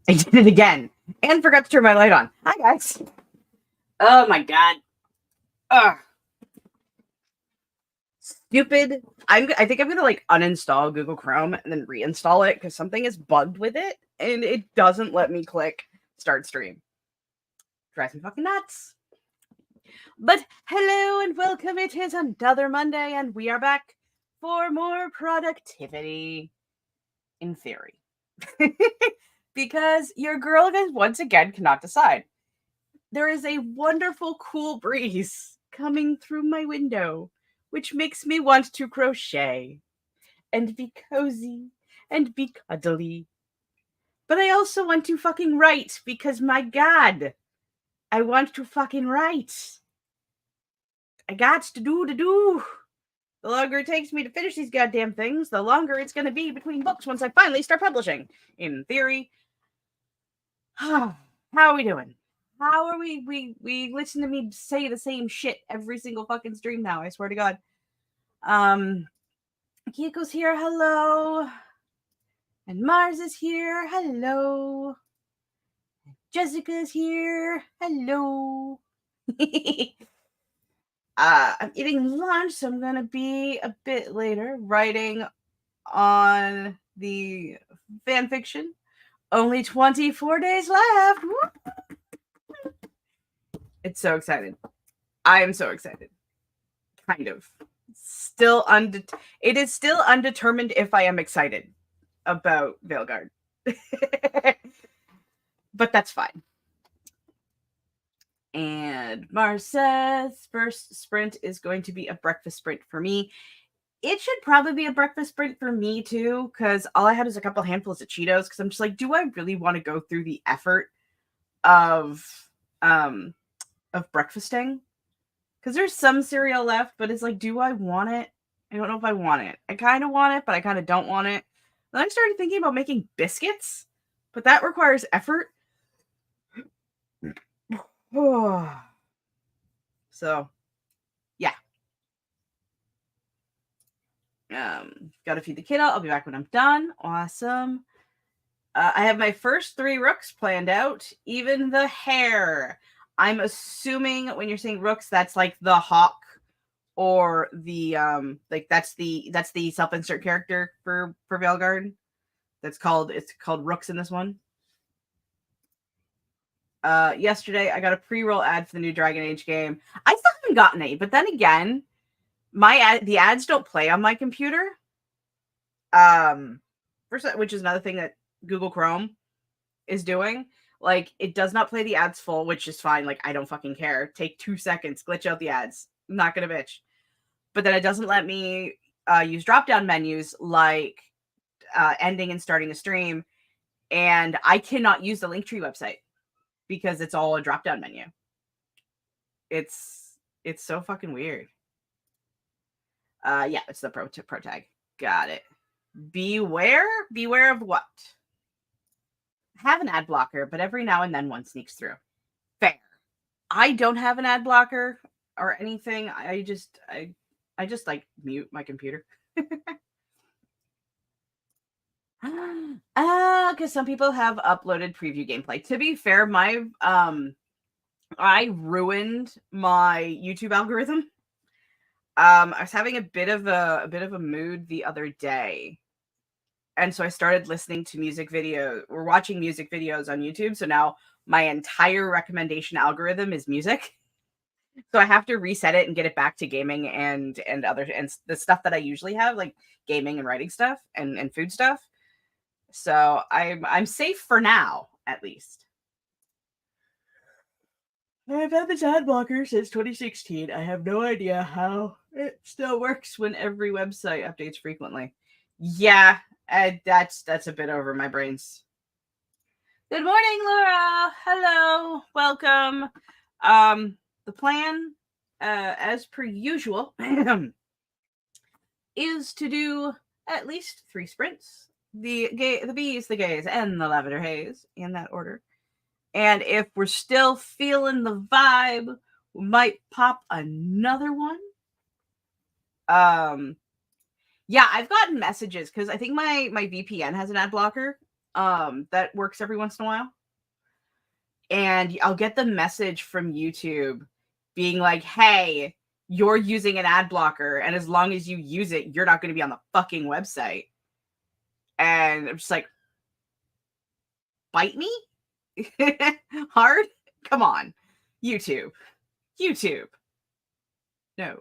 I did it again and forgot to turn my light on. Hi, guys. Oh my god. Ugh. Stupid. I think I'm gonna like uninstall Google Chrome and then reinstall it because something is bugged with it and it doesn't let me click start stream. Drives me fucking nuts. But hello and welcome. It is another Monday and we are back for more productivity in theory. Because your girl guys once again cannot decide. There is a wonderful cool breeze coming through my window, which makes me want to crochet and be cozy and be cuddly. But I also want to fucking write because my god, I want to fucking write. I got to do. The longer it takes me to finish these goddamn things, the longer it's going to be between books once I finally start publishing. In theory. How are we doing? How are we listen to me say the same shit every single fucking stream now, I swear to god. Kiko's here, hello. And Mars is here, hello. Jessica's here, hello. I'm eating lunch, so I'm gonna be a bit later writing on the fan fiction. Only 24 days left. Woo! It's so excited. I am so excited. Kind of. It is still undetermined if I am excited about Veilguard. But that's fine. And Mars says first sprint is going to be a breakfast sprint for me. It should probably be a breakfast sprint for me too, because all I had is a couple handfuls of Cheetos. Because I'm just like, do I really want to go through the effort of breakfasting? Because there's some cereal left, but it's like, do I want it? I don't know if I want it. I kind of want it, but I kind of don't want it. Then I started thinking about making biscuits, but that requires effort. So, yeah. Gotta feed the kiddo. I'll be back when I'm done. Awesome. I have my first 3 rooks planned out. Even the hare. I'm assuming when you're saying rooks, that's like the hawk or the like that's the self-insert character for Veilguard. It's called Rooks in this one. Yesterday I got a pre-roll ad for the new Dragon Age game. I still haven't gotten any, but then again, the ads don't play on my computer. First, which is another thing that Google Chrome is doing. Like, it does not play the ads full, which is fine. Like, I don't fucking care. Take 2 seconds, glitch out the ads. I'm not gonna bitch. But then it doesn't let me use drop-down menus like ending and starting a stream, and I cannot use the Linktree website because it's all a drop-down menu. It's so fucking weird. Yeah, it's the pro tag. Got it. Beware of what? I have an ad blocker, but every now and then one sneaks through. Fair. I don't have an ad blocker or anything. I just like mute my computer. Because some people have uploaded preview gameplay. To be fair, I ruined my YouTube algorithm. I was having a bit of a mood the other day, and so I started listening to music videos or watching music videos on YouTube. So now my entire recommendation algorithm is music. So I have to reset it and get it back to gaming and other and the stuff that I usually have, like gaming and writing stuff and food stuff. So I'm safe for now, at least. I've had this ad blocker since 2016. I have no idea how it still works when every website updates frequently. Yeah, that's a bit over my brains. Good morning, Laura. Hello, welcome. The plan, as per usual, is to do at least 3 sprints. The bees, the gays, and the lavender haze in that order. And if we're still feeling the vibe, we might pop another one. Yeah, I've gotten messages because I think my VPN has an ad blocker. that works every once in a while. And I'll get the message from YouTube being like, hey, you're using an ad blocker, and as long as you use it, you're not going to be on the fucking website. And I'm just like, bite me? Hard? Come on. YouTube. YouTube. No.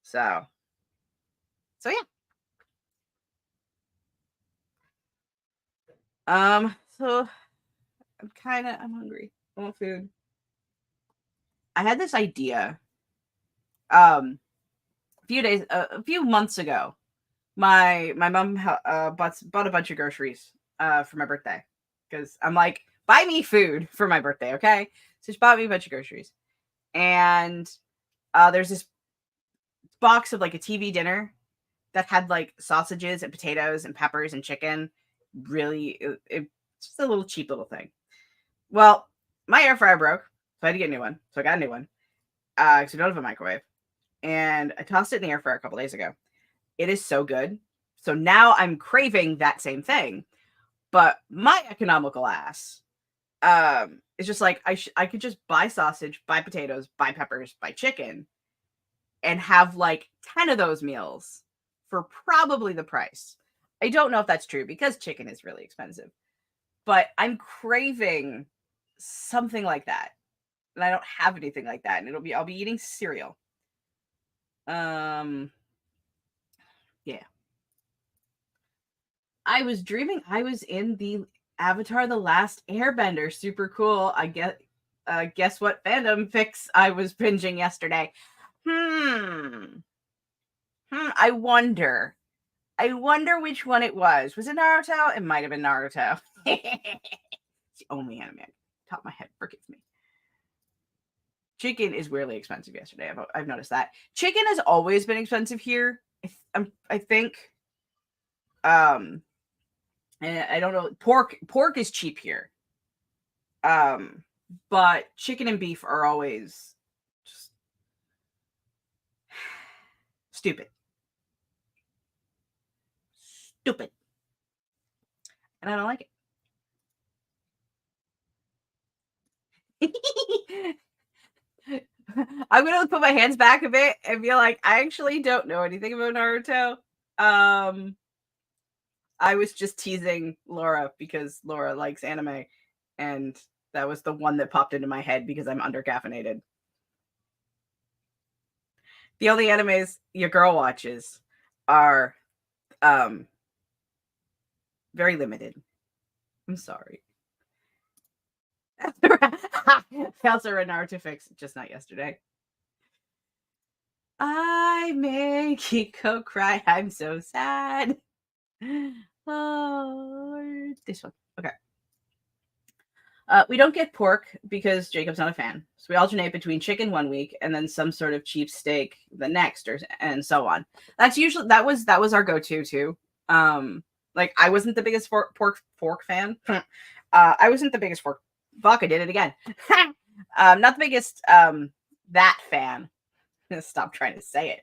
So yeah. So I'm hungry. I want food. I had this idea a few months ago. My mom bought a bunch of groceries for my birthday, because I'm like, buy me food for my birthday, okay? So she bought me a bunch of groceries, and there's this box of like a TV dinner that had like sausages and potatoes and peppers and chicken. Really, it's just a little cheap little thing. Well, my air fryer broke, so I had to get a new one. So I got a new one because we don't have a microwave, and I tossed it in the air fryer a couple days ago. It is so good. So now I'm craving that same thing. But my economical ass is just like, I could just buy sausage, buy potatoes, buy peppers, buy chicken, and have like 10 of those meals for probably the price. I don't know if that's true because chicken is really expensive. But I'm craving something like that. And I don't have anything like that. And I'll be eating cereal. Yeah. I was dreaming I was in the Avatar The Last Airbender. Super cool. Guess what fandom fix I was binging yesterday? I wonder. I wonder which one it was. Was it Naruto? It might have been Naruto. It's the only anime top of my head. Forgive me. Chicken is weirdly expensive yesterday. I've noticed that. Chicken has always been expensive here. I think. And I don't know. Pork is cheap here. But chicken and beef are always just stupid. Stupid. And I don't like it. I'm gonna put my hands back a bit and be like, I actually don't know anything about Naruto. I was just teasing Laura because Laura likes anime, and that was the one that popped into my head because I'm under caffeinated. The only animes your girl watches are very limited. I'm sorry. I also read Naruto Fix, just not yesterday. I make Kiko cry. I'm so sad. Oh, this one. Okay. We don't get pork because Jacob's not a fan. So we alternate between chicken one week and then some sort of cheap steak the next, and so on. That was our go-to too. Like I wasn't the biggest pork fan. I wasn't the biggest pork. Fuck, I did it again. Not the biggest that fan. Stop trying to say it.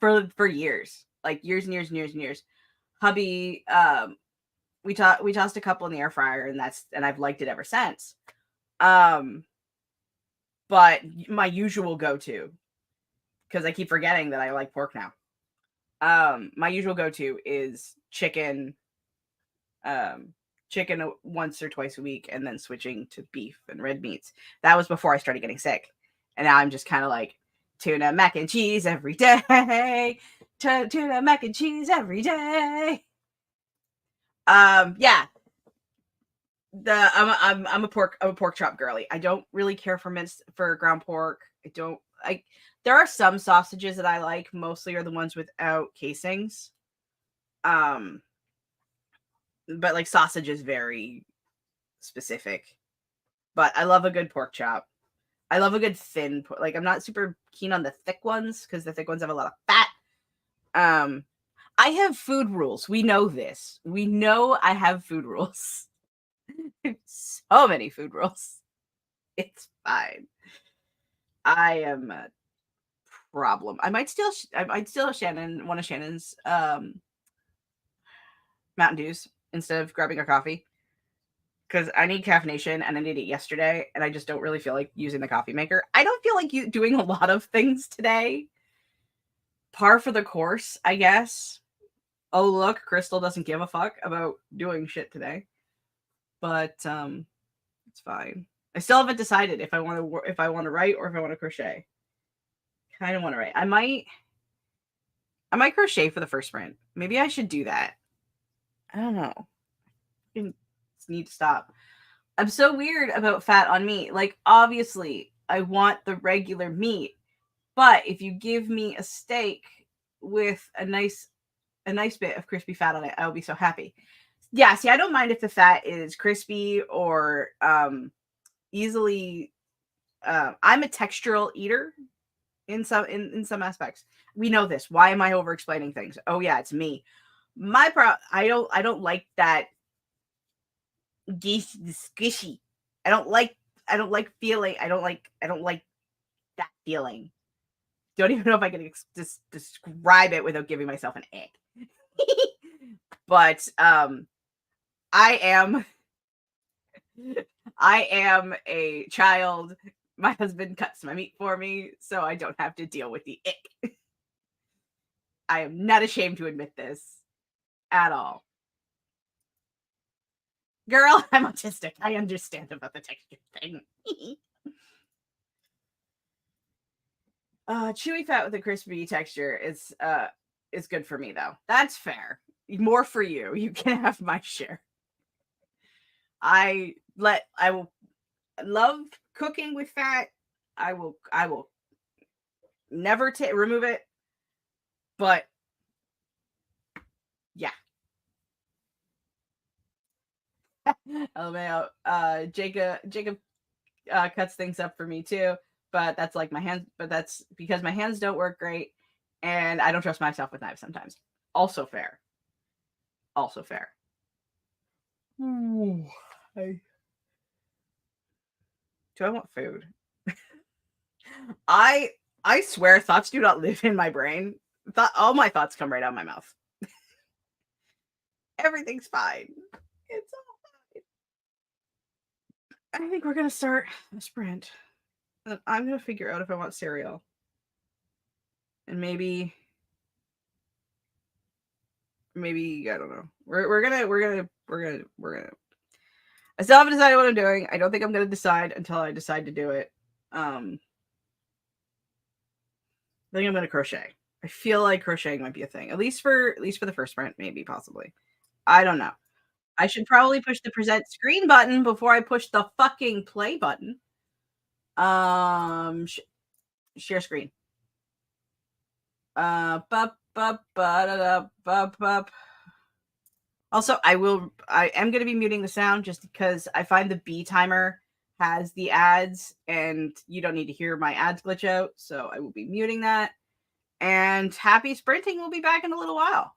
For years, like years and years and years and years. Hubby, we tossed a couple in the air fryer, and I've liked it ever since. But my usual go-to, because I keep forgetting that I like pork now. My usual go-to is chicken. Chicken once or twice a week, and then switching to beef and red meats. That was before I started getting sick, and now I'm just kind of like tuna mac and cheese every day. Tuna mac and cheese every day. Yeah. I'm a pork chop girly. I don't really care for ground pork. There are some sausages that I like, mostly are the ones without casings. But like sausage is very specific. But I love a good pork chop. I love a good thin pork. Like I'm not super keen on the thick ones because the thick ones have a lot of fat. I have food rules. We know this. We know I have food rules. So many food rules. It's fine. I am problem. I might steal Shannon one of Shannon's Mountain Dews instead of grabbing a coffee because I need caffeination and I need it yesterday, and I just don't really feel like using the coffee maker. I don't feel like doing a lot of things today. Par for the course, I guess. Oh look, Crystal doesn't give a fuck about doing shit today, but it's fine. I still haven't decided if I want to write or if I want to crochet. Kind of want to write. I might crochet for the first sprint. Maybe I should do that. I don't know. I need to stop. I'm so weird about fat on meat. Like, obviously, I want the regular meat, but if you give me a steak with a nice bit of crispy fat on it, I will be so happy. Yeah, see, I don't mind if the fat is crispy or easily. I'm a textural eater in some aspects. We know this. Why am I over explaining things? Oh yeah, it's me. I don't like that squishy. I don't like feeling. I don't like that feeling. Don't even know if I can describe it without giving myself an ick. But I am I am a child. My husband cuts my meat for me, so I don't have to deal with the ick. I am not ashamed to admit this at all. Girl, I'm autistic. I understand about the texture thing. Chewy fat with a crispy texture is good for me though. That's fair. More for you. You can have my share. I will love cooking with fat. I will never remove it. But yeah. LMAO. Jacob cuts things up for me too, but that's like my hands. But that's because my hands don't work great, and I don't trust myself with knives sometimes. Also fair. Also fair. Ooh, do I want food? I I swear thoughts do not live in my brain. All my thoughts come right out of my mouth. Everything's fine. It's all fine. I think we're gonna start a sprint. I'm gonna figure out if I want cereal. And maybe I don't know. We're gonna I still haven't decided what I'm doing. I don't think I'm gonna decide until I decide to do it. I think I'm gonna crochet. I feel like crocheting might be a thing. At least for the first sprint, maybe, possibly. I don't know. I should probably push the present screen button before I push the fucking play button. Share screen. Bup, bup, ba, bup, bup. Also, I am going to be muting the sound just because I find the B timer has the ads and you don't need to hear my ads glitch out. So I will be muting that. And happy sprinting will be back in a little while.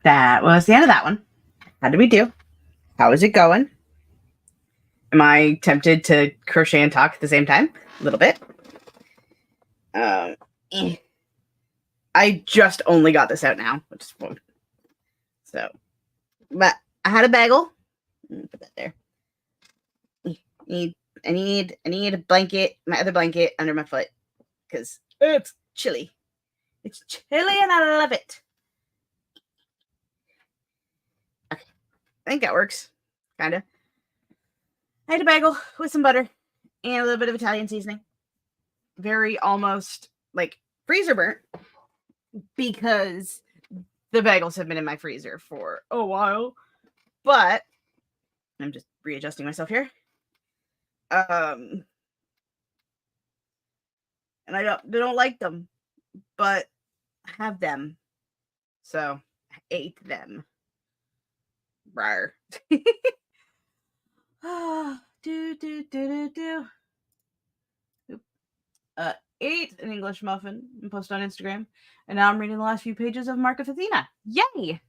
that was the end of that one. How did we do? How is it going? Am I tempted to crochet and talk at the same time? A little bit. Eh. I just only got this out now, which is fun. So, but I had a bagel. Put that there. I need a blanket, my other blanket under my foot, because it's chilly. It's chilly and I love it. Okay, I think that works, kind of. I had a bagel with some butter and a little bit of Italian seasoning. Very almost like freezer burnt, because the bagels have been in my freezer for a while. But I'm just readjusting myself here. And I don't like them, but I have them, so I ate them. Rawr. Ate an English muffin and posted on Instagram, and now I'm reading the last few pages of Mark of Athena. Yay!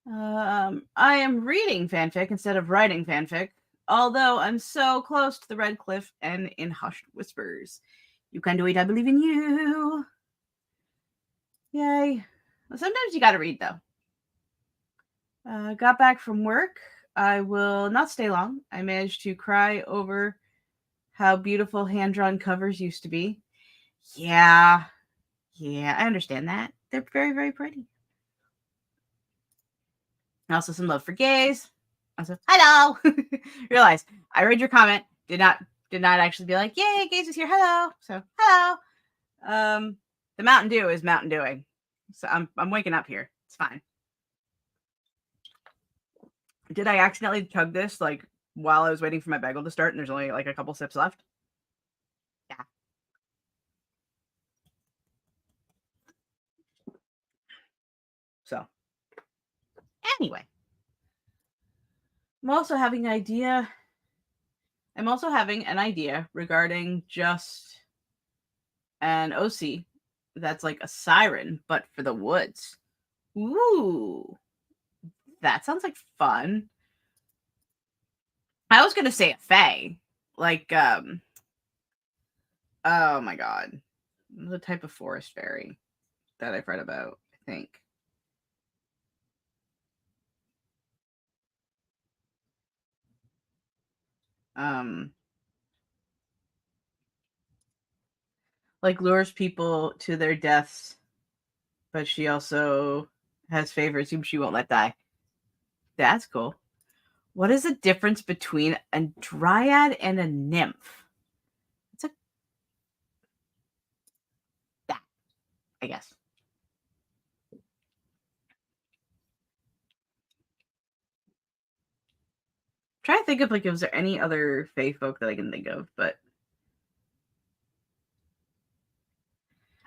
I am reading fanfic instead of writing fanfic, although I'm so close to the Red Cliff and in Hushed Whispers. You can do it, I believe in you. Yay. Well, sometimes you gotta read, though. Got back from work. I will not stay long. I managed to cry over how beautiful hand-drawn covers used to be. Yeah, I understand that. They're very, very pretty. Also, some love for gays. Also, hello. Realize I read your comment. Did not actually be like, yay, gays is here. Hello. So hello. The Mountain Dew is Mountain Dewing. So I'm waking up here. It's fine. Did I accidentally chug this like while I was waiting for my bagel to start and there's only like a couple sips left? Yeah. So anyway, I'm also having an idea regarding just an OC that's like a siren, but for the woods. Ooh, that sounds like fun. I was gonna say a fae, like oh my god, the type of forest fairy that I've read about. I think. Like lures people to their deaths, but she also has favorites whom she won't let die. That's cool. What is the difference between a dryad and a nymph? It's that, I guess. Trying to think of like, is there any other fae folk that I can think of? But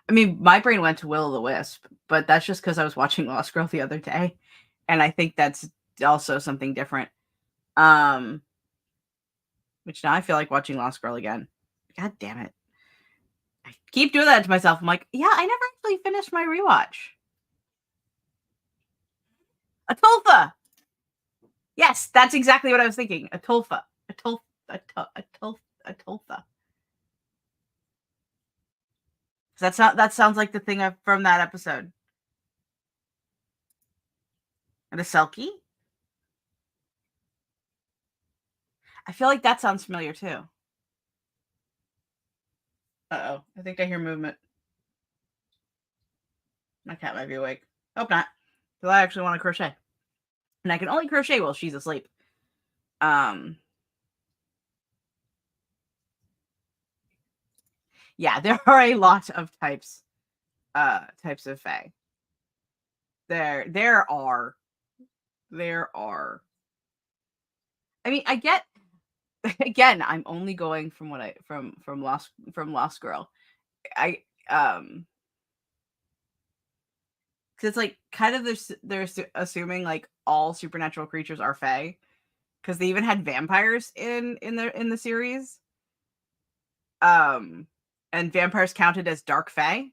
I mean, my brain went to Will o' the Wisp, but that's just because I was watching Lost Girl the other day, and I think that's also something different. Which now I feel like watching Lost Girl again. God damn it! I keep doing that to myself. I'm like, yeah, I never actually finished my rewatch. Atulfa. Yes, that's exactly what I was thinking. Atulfa. Atulfa. That sounds like the thing from that episode. And a Selkie? I feel like that sounds familiar too. Uh-oh. I think I hear movement. My cat might be awake. Hope not. Because I actually want to crochet. And I can only crochet while she's asleep. Yeah, there are a lot of types of fae. There are. I mean, I get, again, I'm only going from what from Lost Girl. Because it's like kind of they're assuming like all supernatural creatures are fae, because they even had vampires in the series. And vampires counted as dark fae,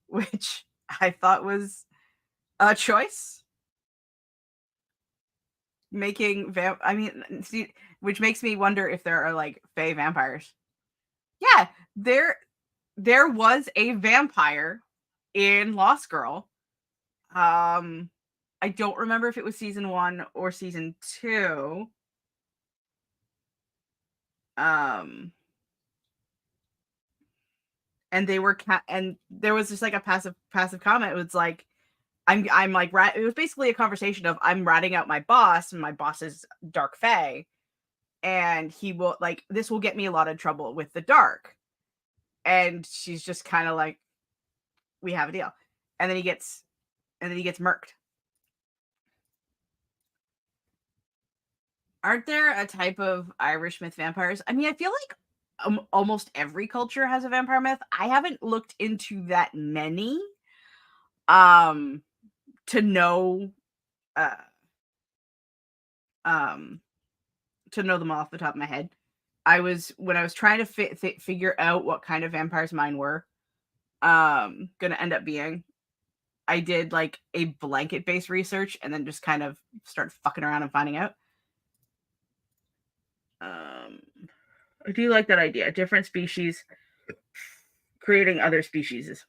which I thought was A choice? I mean, see, which makes me wonder if there are like fey vampires. Yeah, there was a vampire in Lost Girl. Um, I don't remember if it was season 1 or season 2. Um, and they were and there was just like a passive comment. It was like I'm like it was basically a conversation of I'm ratting out my boss, and my boss is dark fae, and he will like this will get me a lot of trouble with the dark. And she's just kind of like, we have a deal. And then he gets murked. Aren't there a type of Irish myth vampires? I mean, I feel like almost every culture has a vampire myth. I haven't looked into that many um to know uh um to know them off the top of my head. When I was trying to figure out what kind of vampires mine were gonna end up being, I did like a blanket based research and then just kind of started fucking around and finding out. I do like that idea. Different species creating other species.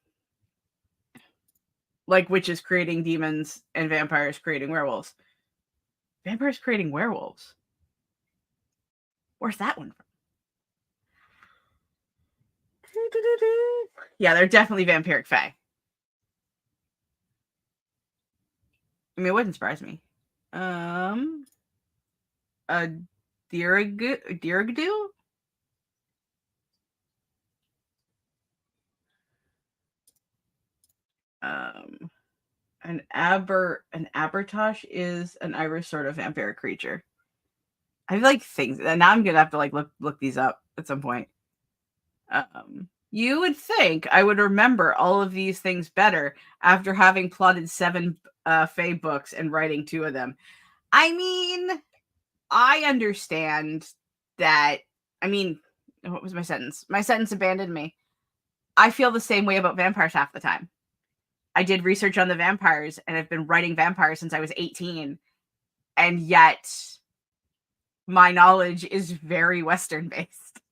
Like witches creating demons and vampires creating werewolves. Vampires creating werewolves. Where's that one from? Yeah, they're definitely vampiric fae. I mean, it wouldn't surprise me. A Dirigdu? Um, an abertosh is an Irish sort of vampiric creature. I feel like things. Now I'm gonna have to like look these up at some point. You would think I would remember all of these things better after having plotted 7 Fae books and writing 2 of them. I mean, I understand that. I mean, what was my sentence? My sentence abandoned me. I feel the same way about vampires half the time. I did research on the vampires and I've been writing vampires since I was 18. And yet my knowledge is very Western based.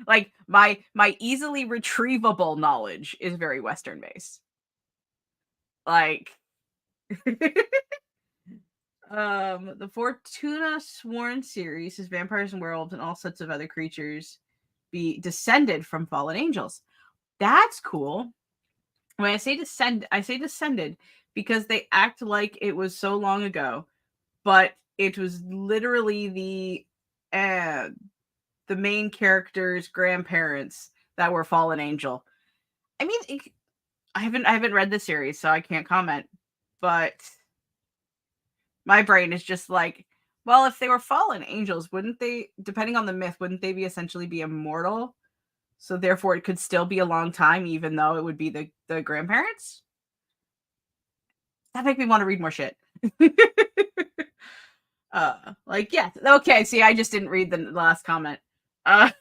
Like my easily retrievable knowledge is very Western based. Like the Fortuna Sworn series is vampires and werewolves and all sorts of other creatures be descended from fallen angels. That's cool. When I say descended because they act like it was so long ago, but it was literally the main character's grandparents that were fallen angel. I mean, I haven't read the series, so I can't comment. But my brain is just like, well, if they were fallen angels, wouldn't they? Depending on the myth, wouldn't they be essentially be immortal? So therefore, it could still be a long time, even though it would be the grandparents. That make me want to read more shit. Like yeah, okay. See, I just didn't read the last comment. Yes,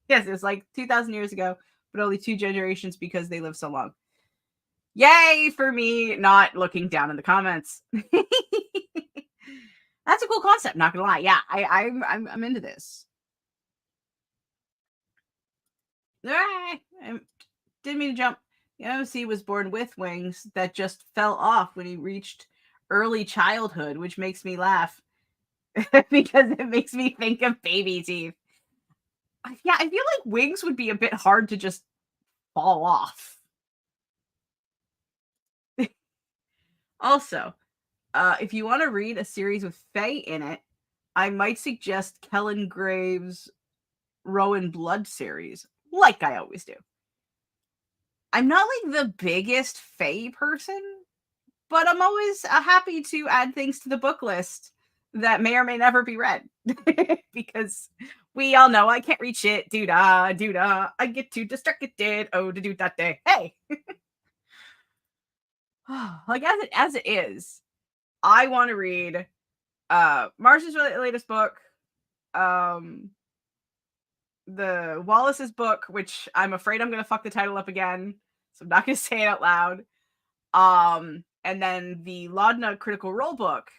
it was like 2,000 years ago, but only 2 generations because they live so long. Yay for me not looking down in the comments. That's a cool concept, not gonna lie. Yeah, I'm into this. I didn't mean to jump. The OC was born with wings that just fell off when he reached early childhood, which makes me laugh because it makes me think of baby teeth. Yeah, I feel like wings would be a bit hard to just fall off. Also, if you want to read a series with Fae in it, I might suggest Kellen Graves' Rowan Blood series, like I always do. I'm not like the biggest Fae person, but I'm always happy to add things to the book list that may or may never be read. Because we all know I can't read shit. Doo-da, doo-da. I get too distracted. Oh, to do that day. Hey. Like as it is, I want to read Marsh's latest book, the Wallace's book, which I'm afraid I'm gonna fuck the title up again, so I'm not gonna say it out loud. And then the Laudna Critical Role book.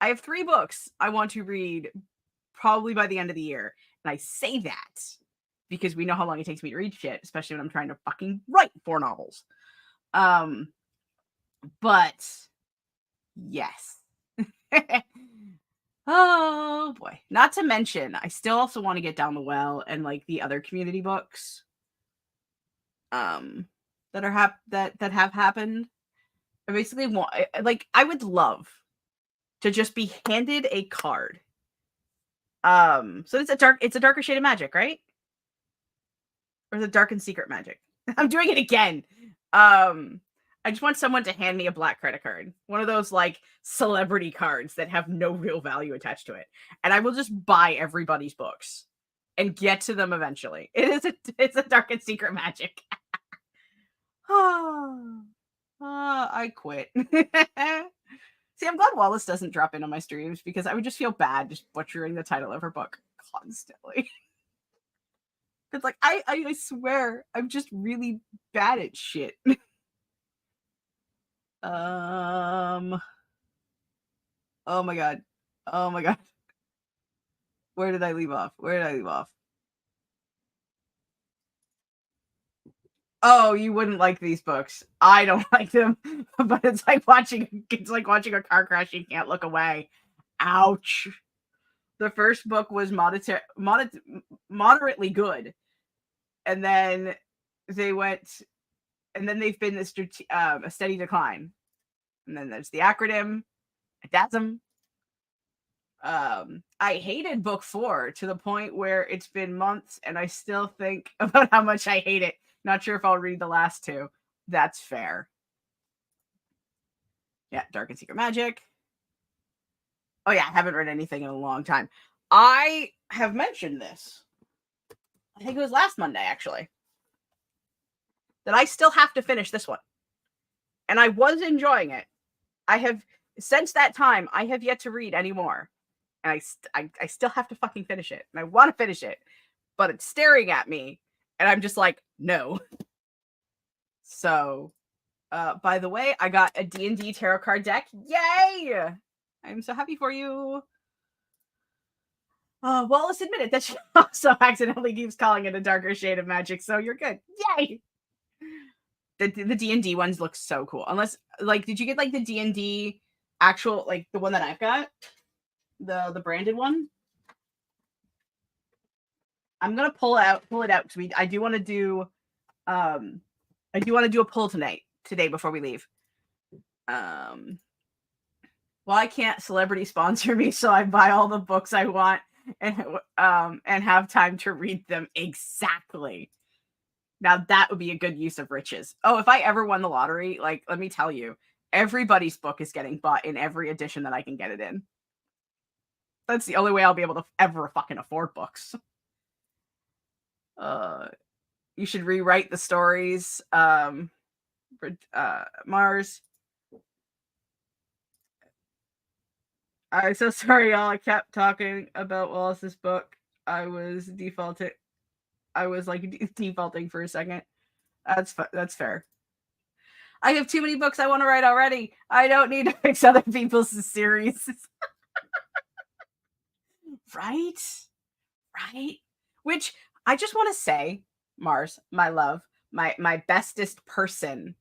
I have 3 books I want to read probably by the end of the year. And I say that because we know how long it takes me to read shit, especially when I'm trying to fucking write 4 novels. But yes. Oh boy. Not to mention, I still also want to get Down the Well and like the other community books that are that have happened. I basically want, like, I would love to just be handed a card. So it's a darker shade of magic, right? Or the dark and secret magic. I'm doing it again. I just want someone to hand me a black credit card. One of those like celebrity cards that have no real value attached to it. And I will just buy everybody's books and get to them eventually. It's a dark and secret magic. I quit. See, I'm glad Wallace doesn't drop in on my streams because I would just feel bad just butchering the title of her book constantly. It's like, I swear, I'm just really bad at shit. Oh my god. Oh my god. Where did I leave off? Where did I leave off? Oh, you wouldn't like these books. I don't like them, but it's like watching a car crash. You can't look away. Ouch. The first book was moderately good, and then they went, and then they've been a steady decline. And then there's the acronym, DASM. I hated book 4 to the point where it's been months and I still think about how much I hate it. Not sure if I'll read the last 2. That's fair. Yeah, Dark and Secret Magic. Oh yeah, I haven't read anything in a long time. I have mentioned this. I think it was last Monday, actually. That I still have to finish this one. And I was enjoying it. Since that time, I have yet to read any more. And I still have to fucking finish it. And I want to finish it. But it's staring at me. And I'm just like, no. So, by the way, I got a D&D tarot card deck. Yay! I'm so happy for you. Wallace admitted that she also accidentally keeps calling it a darker shade of magic, so you're good. Yay! The D&D ones look so cool. Unless, like, did you get, like, the D&D actual, like, the one that I've got? The branded one? I'm gonna pull it out, because I do want to do, a pull today before we leave. Why can't celebrity sponsor me so I buy all the books I want and have time to read them? Exactly. Now that would be a good use of riches. Oh, if I ever won the lottery, like, let me tell you, everybody's book is getting bought in every edition that I can get it in. That's the only way I'll be able to ever fucking afford books. You should rewrite the stories. Mars. I'm so sorry, y'all. I kept talking about Wallace's book. I was defaulting for a second. That's fair. I have too many books I want to write already. I don't need to fix other people's series. Right? Which I just want to say, Mars, my love, my bestest person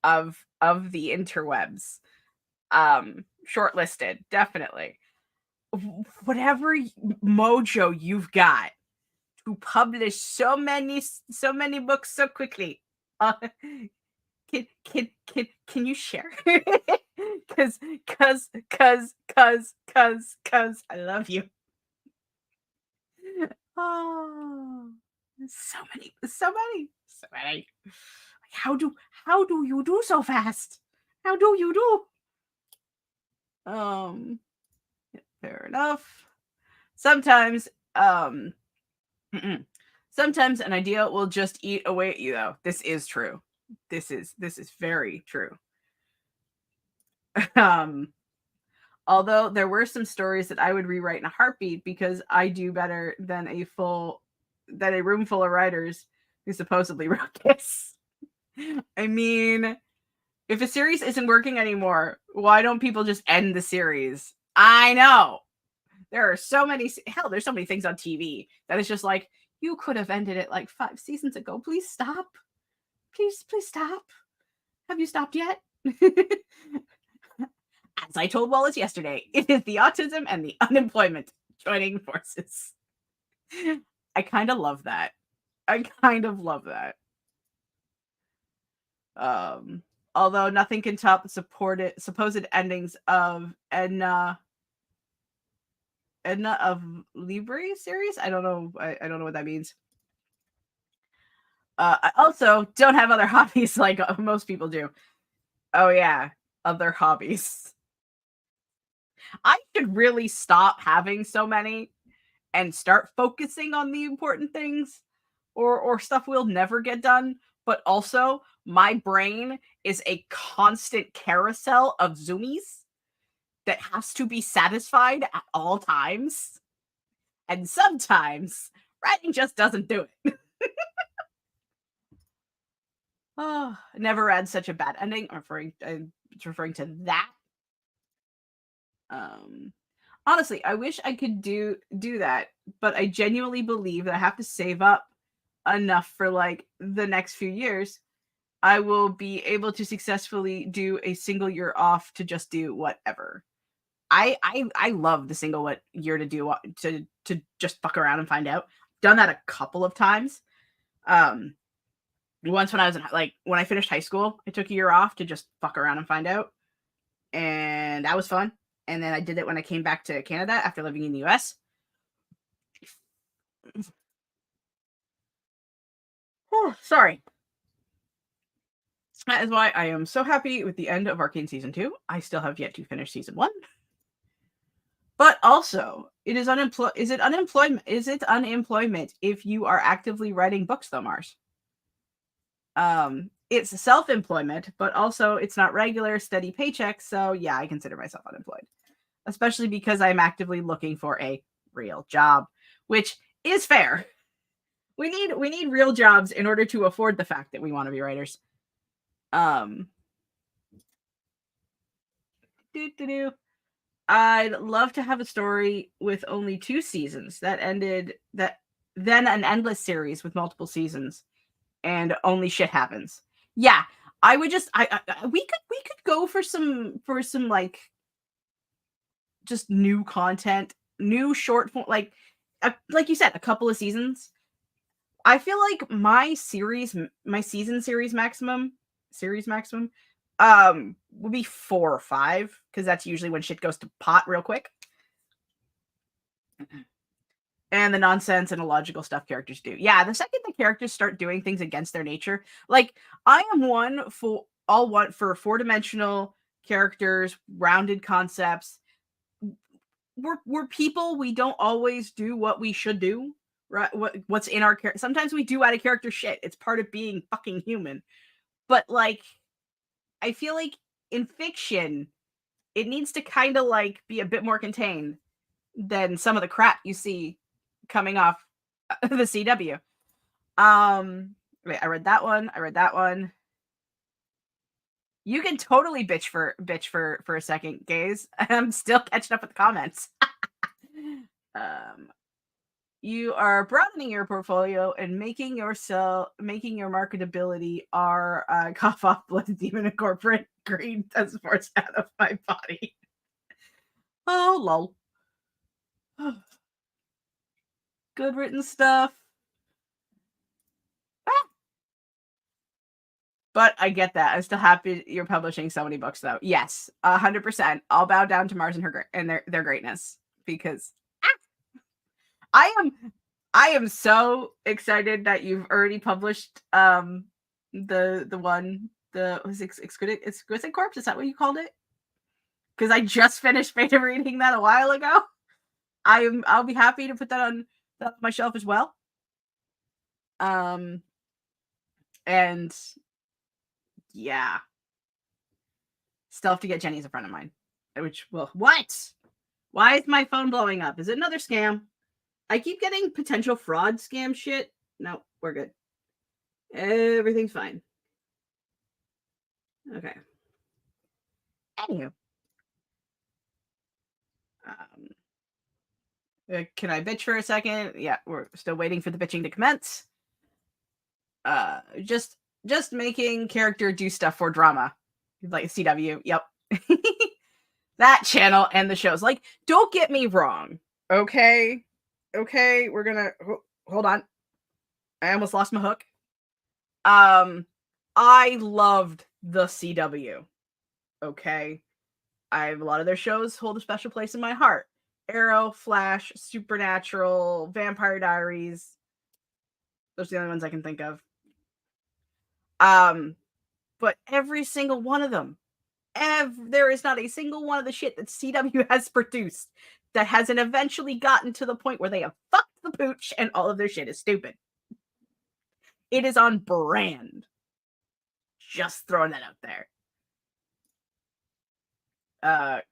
of the interwebs. Shortlisted, definitely. Whatever mojo you've got to publish so many books so quickly, can you share? Cause I love you. Oh, so many. How do you do so fast? How do you do? Fair enough. Sometimes sometimes an idea will just eat away at you, though. This is true. This is very true. Although there were some stories that I would rewrite in a heartbeat because I do better than a room full of writers who supposedly wrote this. I mean, If a series isn't working anymore, why don't people just end the series? I know. There are so many, hell, there's so many things on TV that it's just like, you could have ended it like 5 seasons ago. Please stop. Please stop. Have you stopped yet? As I told Wallace yesterday, it is the autism and the unemployment joining forces. I kind of love that. Although nothing can top the supposed endings of Edna of Libre series. I don't know. I don't know what that means. I also don't have other hobbies like most people do. Oh yeah, other hobbies. I should really stop having so many and start focusing on the important things or stuff we'll never get done. But also, my brain is a constant carousel of zoomies that has to be satisfied at all times. And sometimes writing just doesn't do it. Oh, never read such a bad ending. I'm referring to that. Honestly, I wish I could do that, but I genuinely believe that I have to save up enough for like the next few years. I will be able to successfully do a single year off to just do whatever. I love the single what year to do to just fuck around and find out. Done that a couple of times. Once when I was in, like, when I finished high school, I took a year off to just fuck around and find out, and that was fun. And then I did it when I came back to Canada after living in the US. Oh, sorry. That is why I am so happy with the end of Arcane Season 2. I still have yet to finish Season 1. But also, is it unemployment if you are actively writing books though, Mars? It's self-employment, but also it's not regular, steady paycheck, so yeah, I consider myself unemployed. Especially because I'm actively looking for a real job, which is fair. We need real jobs in order to afford the fact that we want to be writers. I'd love to have a story with only 2 seasons that then an endless series with multiple seasons and only shit happens. Yeah, I would just we could go for some like just new content, new short form, like you said, a couple of seasons. I feel like my season series maximum would be 4 or 5 because that's usually when shit goes to pot real quick. And the nonsense and illogical stuff characters do. Yeah, the second the characters start doing things against their nature, like I am one for 4-dimensional characters, rounded concepts. We're people. We don't always do what we should do. Right? What's in our character? Sometimes we do out of character shit. It's part of being fucking human. But like, I feel like in fiction, it needs to kind of like be a bit more contained than some of the crap you see coming off the CW. Wait, I read that one. You can totally bitch for a second, gaze. I'm still catching up with the comments. You are broadening your portfolio and making your marketability our cough off blood demon and corporate greed that's forced out of my body. Oh lol. Good written stuff. But I get that. I'm still happy you're publishing so many books, though. Yes, 100%. I'll bow down to Mars and her and their greatness because I am so excited that you've already published the one was Exquisite Corpse. Is that what you called it? Because I just finished beta reading that a while ago. I'll be happy to put that on my shelf as well. And yeah. Still have to get Jenny as a friend of mine. Which, well, what? Why is my phone blowing up? Is it another scam? I keep getting potential fraud scam shit. No, we're good. Everything's fine. Okay. Anywho. Can I bitch for a second? Yeah, we're still waiting for the bitching to commence. Just making character do stuff for drama. Like CW, yep. That channel and the shows. Like, don't get me wrong. Okay. Okay, we're gonna hold on. I almost lost my hook. I loved the CW. Okay. A lot of their shows hold a special place in my heart. Arrow, Flash, Supernatural, Vampire Diaries. Those are the only ones I can think of. But every single one of them, there is not a single one of the shit that CW has produced that hasn't eventually gotten to the point where they have fucked the pooch and all of their shit is stupid. It is on brand. Just throwing that out there.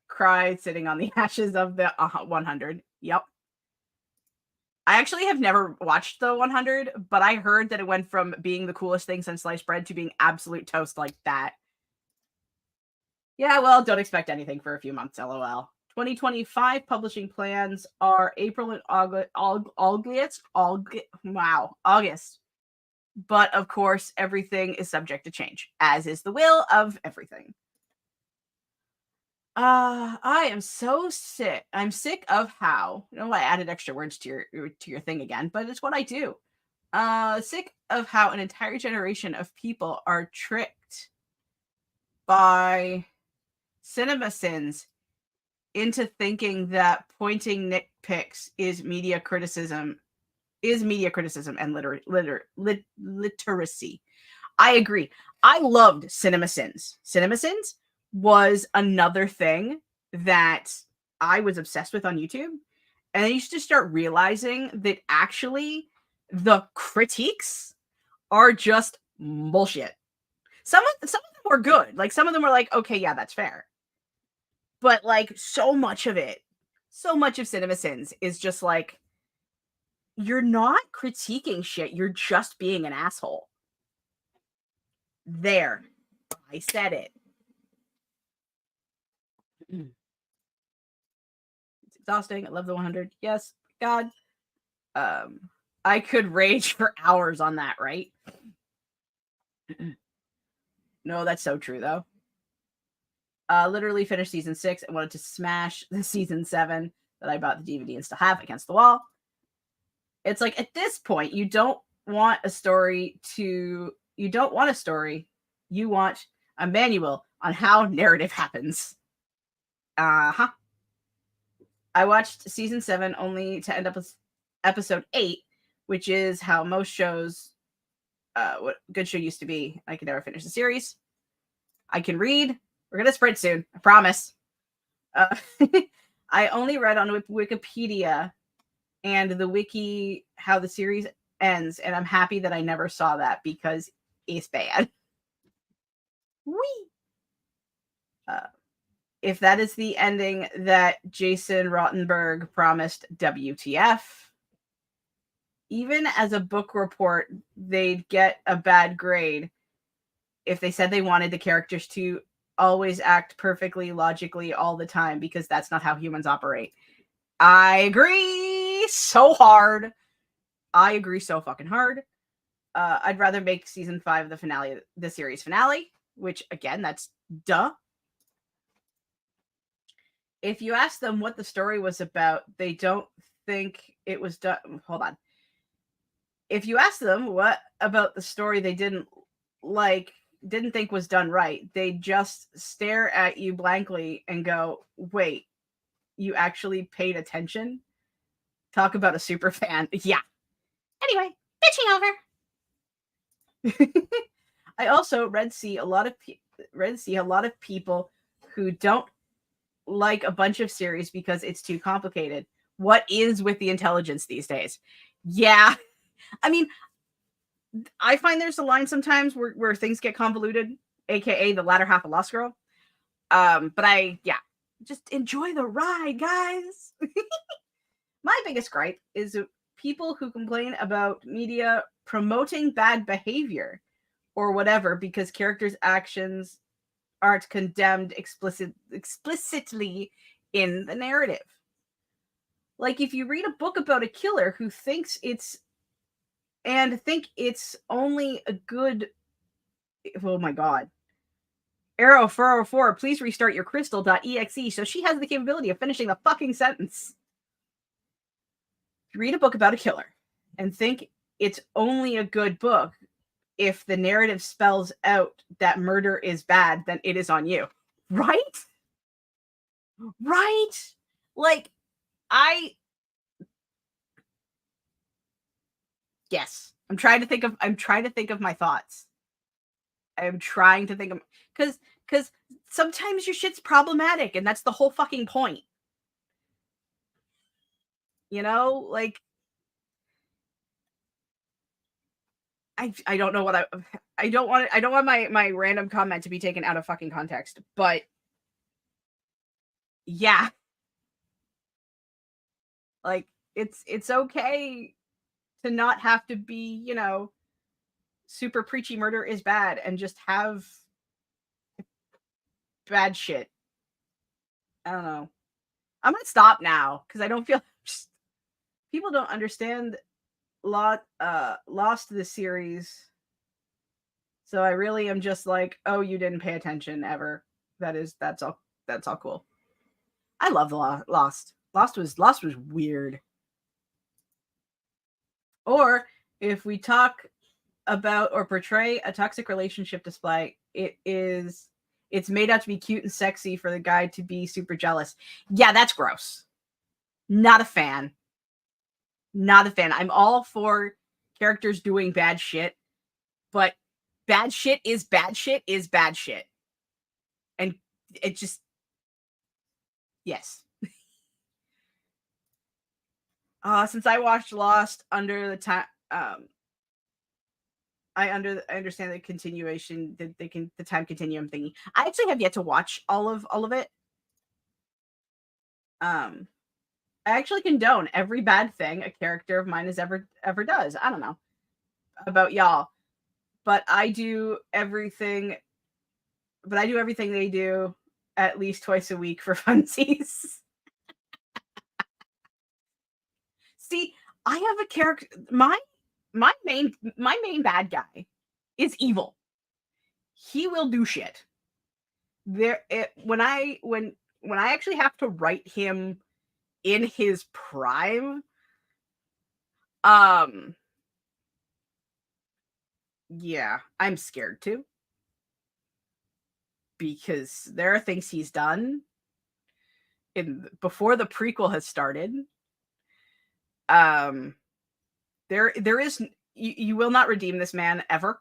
Cry sitting on the ashes of the 100. Yep. I actually have never watched the 100, but I heard that it went from being the coolest thing since sliced bread to being absolute toast like that. Yeah, well, don't expect anything for a few months, lol. 2025 publishing plans are April and August. August. But of course, everything is subject to change, as is the will of everything. I am so sick. I'm sick of how. You know, I added extra words to your thing again, but it's what I do. Sick of how an entire generation of people are tricked by CinemaSins into thinking that pointing nitpicks is media criticism and literacy. I agree. I loved CinemaSins. CinemaSins was another thing that I was obsessed with on YouTube. And I used to start realizing that actually the critiques are just bullshit. Some of them were good. Like, some of them were like, okay, yeah, that's fair. But like, so much of CinemaSins is just like, you're not critiquing shit. You're just being an asshole. There. I said it. It's exhausting. I love the 100. Yes. God. I could rage for hours on that, right? No, that's so true, though. Literally finished season 6 and wanted to smash the season 7 that I bought the DVD and still have against the wall. It's like, at this point, you don't want a story. You want a manual on how narrative happens. I watched season 7 only to end up with episode 8, which is how most shows, what good show used to be. I could never finish the series. I can read. We're going to sprint soon. I promise. I only read on Wikipedia and the wiki how the series ends, and I'm happy that I never saw that because it's bad. Whee! If that is the ending that Jason Rottenberg promised, WTF. Even as a book report, they'd get a bad grade if they said they wanted the characters to always act perfectly logically all the time, because that's not how humans operate. I agree so hard. I agree so fucking hard. I'd rather make season 5 the series finale, which, again, that's duh. If you ask them what the story was about, they don't think it was done. Hold on. If you ask them what about the story they didn't think was done right, they just stare at you blankly and go, wait, you actually paid attention? Talk about a super fan. Yeah. Anyway, bitching over. I also Red See a lot of people who don't like a bunch of series because it's too complicated. What is with the intelligence these days? Yeah. I mean, I find there's a line sometimes where things get convoluted, aka the latter half of Lost Girl. But just enjoy the ride, guys. My biggest gripe is people who complain about media promoting bad behavior or whatever because characters' actions aren't condemned explicitly in the narrative. Like, if you read a book about a killer who think it's only a good, oh my god. Arrow 404, please restart your crystal.exe so she has the capability of finishing the fucking sentence. Read a book about a killer and think it's only a good book if the narrative spells out that murder is bad, then it is on you. Right? Right? Like, yes. I'm trying to think of my thoughts. I'm trying to think of, because sometimes your shit's problematic, and that's the whole fucking point. You know, like, I don't know what I don't want my random comment to be taken out of fucking context, but yeah, like, it's okay to not have to be, super preachy murder is bad and just have bad shit. I don't know. I'm gonna stop now because I don't feel people don't understand Lost the series. So I really am just like, oh, you didn't pay attention ever. That's all cool. I love the Lost. Lost was weird. Or if we talk about or portray a toxic relationship display, it's made out to be cute and sexy for the guy to be super jealous. Yeah, that's gross. Not a fan. Not a fan. I'm all for characters doing bad shit, but bad shit is bad shit is bad shit. And it just, yes. Since I watched Lost under the time, I understand the continuation, the time continuum thingy. I actually have yet to watch all of it. I actually condone every bad thing a character of mine has ever does. I don't know about y'all, but I do everything they do at least twice a week for funsies. See, I have a character. My main bad guy is evil. He will do shit. When I actually have to write him in his prime, yeah, I'm scared too. Because there are things he's done before the prequel has started. There is, you will not redeem this man ever.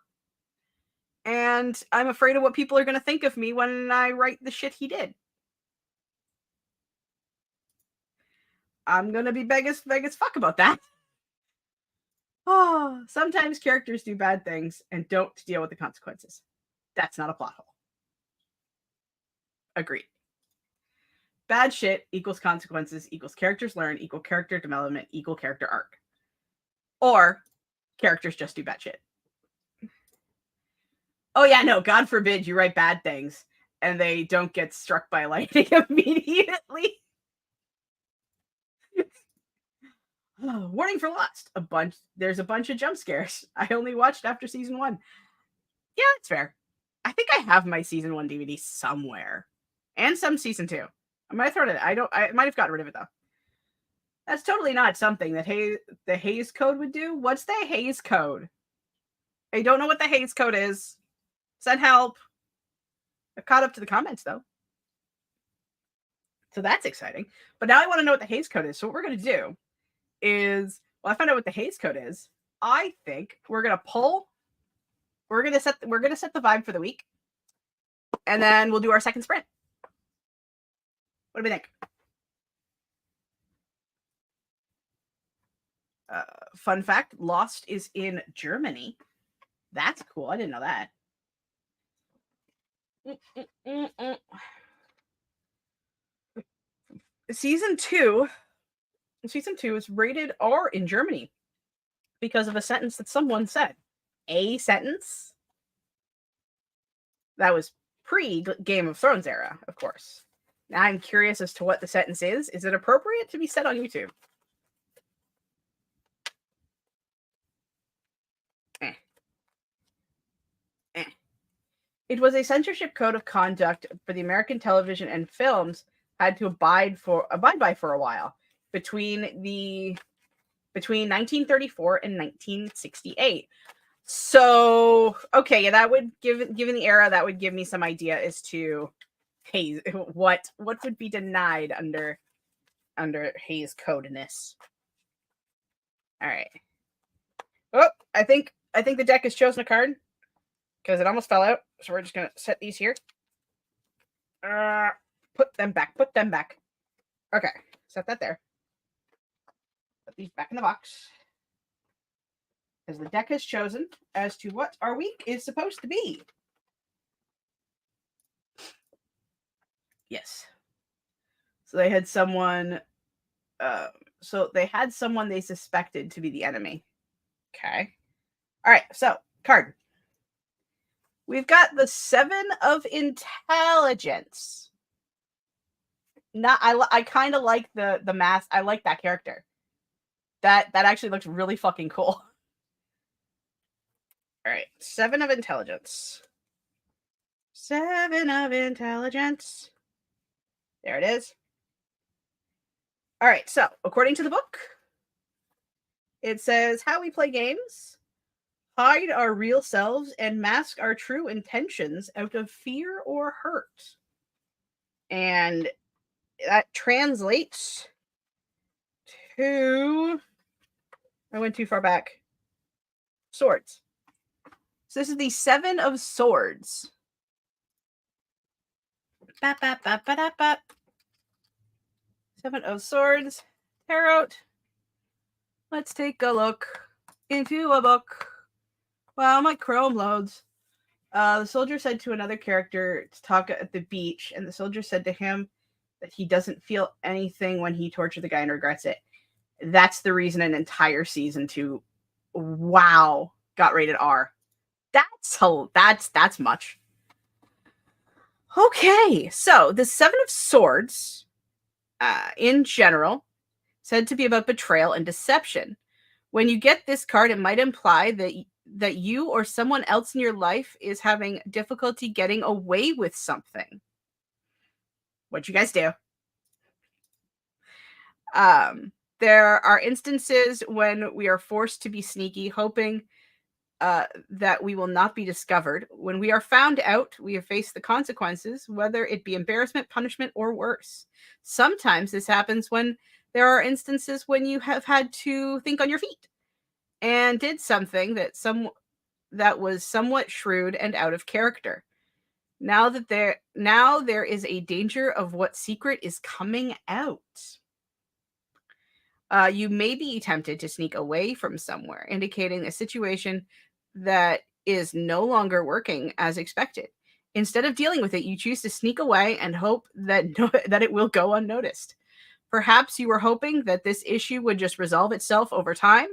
And I'm afraid of what people are going to think of me when I write the shit he did. I'm going to be beg as fuck about that. Oh, sometimes characters do bad things and don't deal with the consequences. That's not a plot hole. Agreed. Bad shit equals consequences equals characters learn equal character development equal character arc. Or characters just do bad shit. Oh yeah, no, God forbid you write bad things and they don't get struck by lightning immediately. Warning for Lost. There's a bunch of jump scares. I only watched after season 1. Yeah, that's fair. I think I have my season 1 DVD somewhere. And some season 2. I might have thrown it. I might have gotten rid of it though. That's totally not something that the Hays Code would do. What's the Hays Code? I don't know what the Hays Code is. Send help. I caught up to the comments though. So that's exciting. But now I want to know what the Hays Code is. So what we're going to do is, well, I found out what the Hays Code is. I think we're going to set the vibe for the week. And then we'll do our second sprint. What do we think? Fun fact, Lost is in Germany. That's cool. I didn't know that. Season 2 is rated R in Germany because of a sentence that someone said. A sentence? That was pre-Game of Thrones era, of course. Now I'm curious as to what the sentence is. Is it appropriate to be said on YouTube? Eh. Eh. It was a censorship code of conduct for the American television and films had to abide by for a while between 1934 and 1968. So, okay, yeah, that would given the era, that would give me some idea as to Hayes what would be denied under Hayes codeness. All right. Oh, I think the deck has chosen a card because it almost fell out. So we're just gonna set these here. Put them back. Put them back. Okay, set that there. Put these back in the box. Because the deck has chosen as to what our week is supposed to be. Yes. So they had someone. They suspected to be the enemy. Okay. All right. So card. We've got the 7 of Intelligence. I kind of like the mask. I like that character. That actually looks really fucking cool. All right, 7 of Intelligence. 7 of Intelligence. There it is. All right, so according to the book, it says how we play games, hide our real selves, and mask our true intentions out of fear or hurt. And that translates to, I went too far back, swords. So this is the 7 of Swords. Bap, bap, bap, bap, bap. 7 of Swords. Tarot. Let's take a look into a book. Wow, my Chrome loads. The soldier said to another character to talk at the beach, and the soldier said to him that he doesn't feel anything when he tortured the guy and regrets it. That's the reason an entire season 2, wow, got rated R. That's much. Okay, so the 7 of Swords, in general, said to be about betrayal and deception. When you get this card, it might imply that you or someone else in your life is having difficulty getting away with something. What'd you guys do? There are instances when we are forced to be sneaky, hoping that we will not be discovered. When we are found out, we have faced the consequences, whether it be embarrassment, punishment, or worse. Sometimes this happens when there are instances when you have had to think on your feet and did something that was somewhat shrewd and out of character. Now there is a danger of what secret is coming out. You may be tempted to sneak away from somewhere, indicating a situation that is no longer working as expected. Instead of dealing with it, you choose to sneak away and hope that that it will go unnoticed. Perhaps you were hoping that this issue would just resolve itself over time,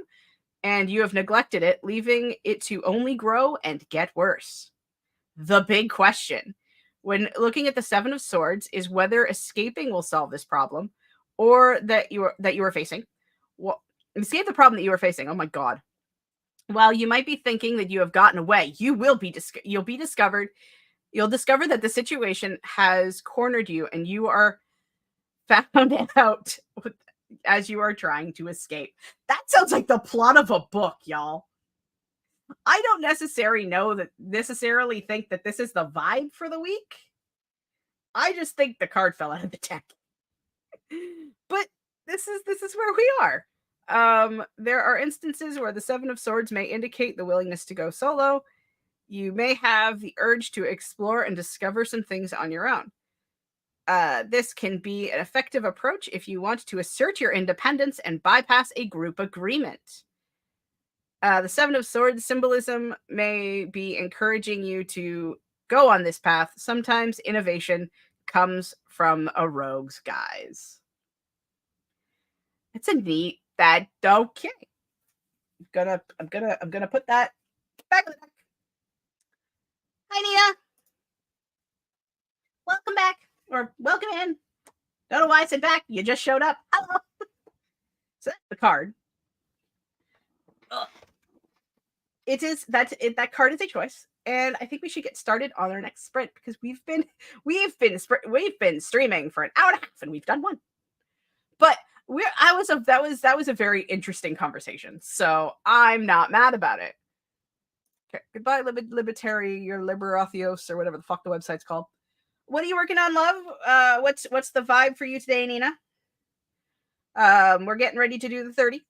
and you have neglected it, leaving it to only grow and get worse. The big question when looking at the 7 of Swords is whether escaping will solve this problem, or that you are facing. Well, escape the problem that you are facing. Oh my god. While you might be thinking that you have gotten away, you'll be discovered. You'll discover that the situation has cornered you, and you are found out as you are trying to escape. That sounds like the plot of a book, y'all. I don't necessarily think that this is the vibe for the week. I just think the card fell out of the deck. But this is where we are. There are instances where the 7 of Swords may indicate the willingness to go solo. You may have the urge to explore and discover some things on your own. This can be an effective approach if you want to assert your independence and bypass a group agreement. The 7 of Swords symbolism may be encouraging you to go on this path. Sometimes innovation comes from a rogue's guise. It's a neat that okay. I'm gonna put that back in the deck. Hi, Nia. Welcome back, or welcome in. Don't know why I said back. You just showed up. Hello. So that's the card. Ugh. It is that that card is a choice, and I think we should get started on our next sprint because we've been streaming for an hour and a half, and we've done one. But that was a very interesting conversation. So I'm not mad about it. Okay, goodbye, Libertary, your Liberathios, or whatever the fuck the website's called. What are you working on, love? What's the vibe for you today, Nina? We're getting ready to do the 30.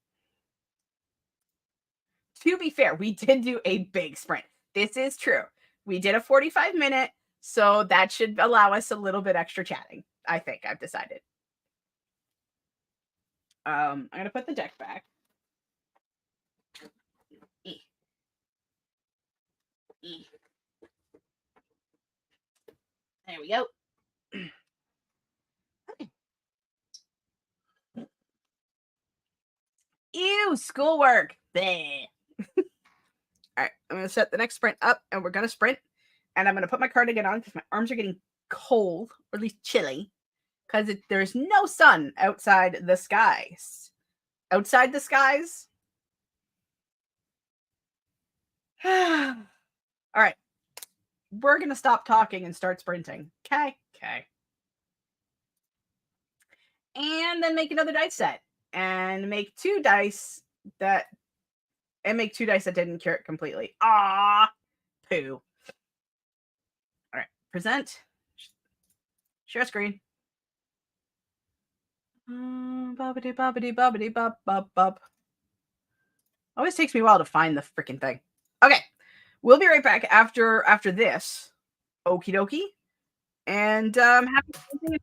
To be fair, we did do a big sprint. This is true. We did a 45-minute, so that should allow us a little bit extra chatting. I think I've decided. I'm gonna put the deck back. E. E. There we go. Ew, schoolwork. Bleh. All right, I'm gonna set the next sprint up, and we're gonna sprint. And I'm gonna put my cardigan on because my arms are getting cold, or at least chilly, because there's no sun outside the skies. Outside the skies. All right, we're gonna stop talking and start sprinting. Okay. And then make another dice set, and make two dice that didn't cure it completely. Ah, poo. All right, present. Share screen. Bobbity bobbity bobbity bop bop bop. Always takes me a while to find the freaking thing. Okay, we'll be right back after this. Okie dokie. And happy.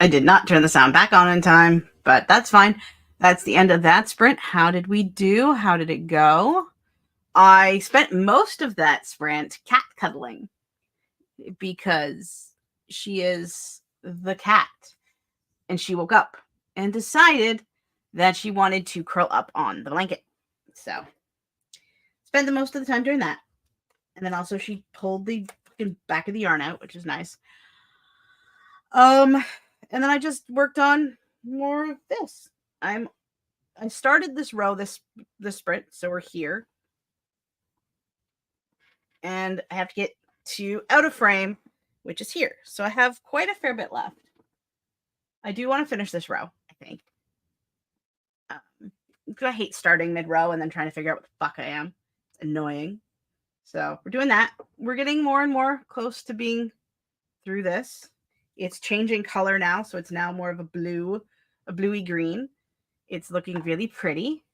I did not turn the sound back on in time, but that's fine. That's the end of that sprint. How did we do? How did it go? I spent most of that sprint cat cuddling because she is the cat. And she woke up and decided that she wanted to curl up on the blanket. So spent the most of the time doing that. And then also she pulled the back of the yarn out, which is nice. And then I just worked on more of this. I started this row, this sprint, so we're here. And I have to get to out of frame, which is here. So I have quite a fair bit left. I do want to finish this row, I think. I hate starting mid-row and then trying to figure out what the fuck I am. It's annoying. So we're doing that. We're getting more and more close to being through this. It's changing color now, so it's now more of a blue, a bluey green. It's looking really pretty.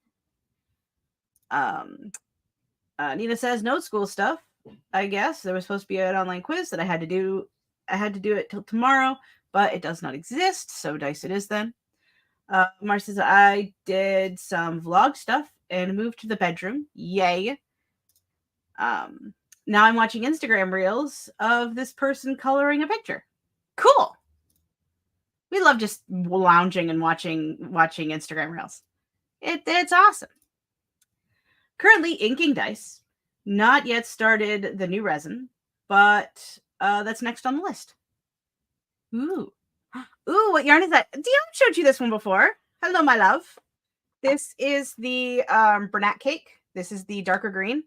Nina says no school stuff. I guess there was supposed to be an online quiz that I had to do. I had to do it till tomorrow, but it does not exist. So dice it is then. Mar says I did some vlog stuff and moved to the bedroom. Yay. Now I'm watching Instagram reels of this person coloring a picture. Cool. We love just lounging and watching Instagram reels. It's awesome. Currently inking dice. Not yet started the new resin, but that's next on the list. Ooh. Ooh, what yarn is that? Dion showed you this one before. Hello, my love. This is the Bernat cake. This is the darker green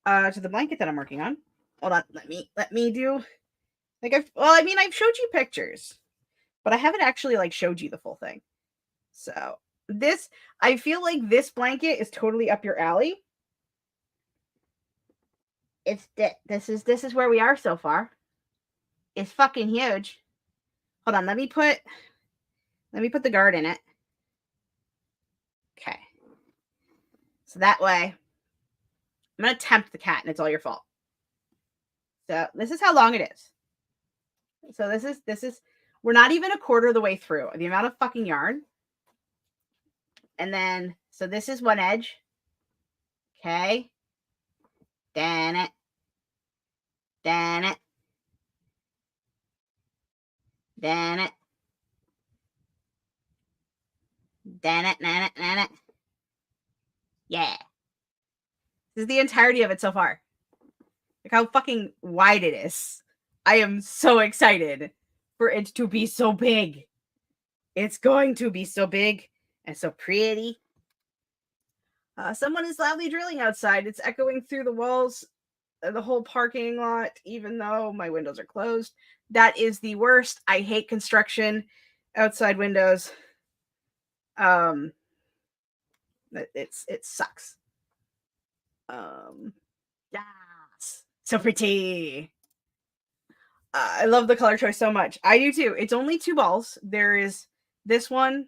to the blanket that I'm working on. Hold on. Let me do like I've showed you pictures, but I haven't actually like showed you the full thing. So this, I feel like this blanket is totally up your alley. This is where we are so far. It's fucking huge. Hold on, let me put the guard in it. Okay. So that way, I'm gonna tempt the cat and it's all your fault. So this is how long it is. So this is we're not even a quarter of the way through the amount of fucking yarn. And then, so this is one edge. Okay. Dan it. Dan it. Dan it. Dan it, nan it, nan it. Yeah. This is the entirety of it so far. Look how fucking wide it is. I am so excited for it to be so big. It's going to be so big and so pretty. Someone is loudly drilling outside. It's echoing through the walls of the whole parking lot, even though my windows are closed. That is the worst. I hate construction outside windows. It sucks. Yes, so pretty. I love the color choice so much. I do too. It's only 2 balls. There is this one,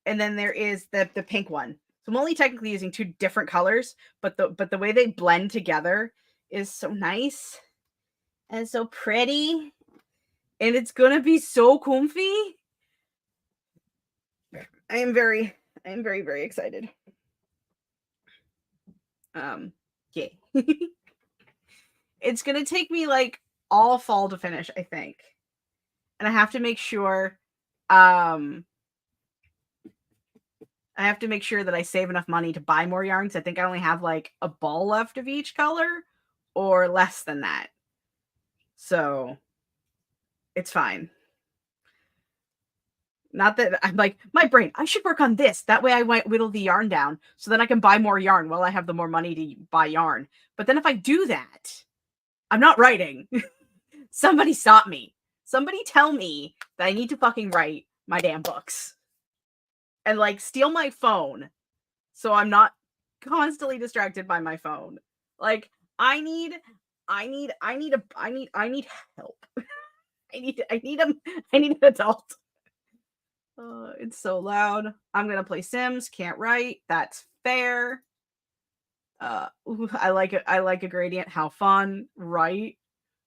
and then there is the pink one. So I'm only technically using 2 different colors, but the way they blend together is so nice and so pretty, and it's gonna be so comfy. I am very, very excited. Yeah. It's gonna take me like all fall to finish, I think. And I have to make sure I have to make sure that I save enough money to buy more yarns. I think I only have like a ball left of each color or less than that. So it's fine. Not that I'm like, my brain, I should work on this. That way I might whittle the yarn down so then I can buy more yarn while I have the more money to buy yarn. But then if I do that, I'm not writing. Somebody stop me. Somebody tell me that I need to fucking write my damn books. And like steal my phone so I'm not constantly distracted by my phone. Like I need help. I need an adult. It's so loud. I'm gonna play Sims. Can't write. That's fair. I like it. I like a gradient. How fun, right?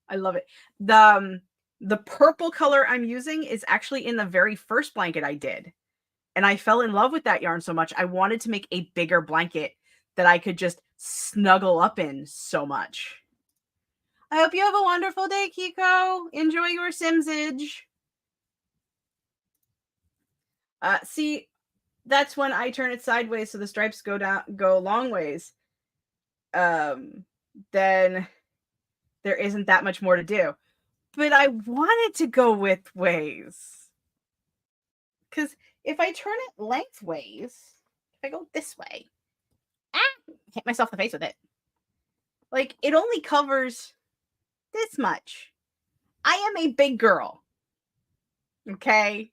I love it. The purple color I'm using is actually in the very first blanket I did. And I fell in love with that yarn so much, I wanted to make a bigger blanket that I could just snuggle up in so much. I hope you have a wonderful day, Kiko. Enjoy your Simsage. See, that's when I turn it sideways so the stripes go long ways. Then there isn't that much more to do. But I wanted to go width ways. Because if I turn it lengthways, if I go this way, hit myself in the face with it. Like, it only covers this much. I am a big girl. Okay?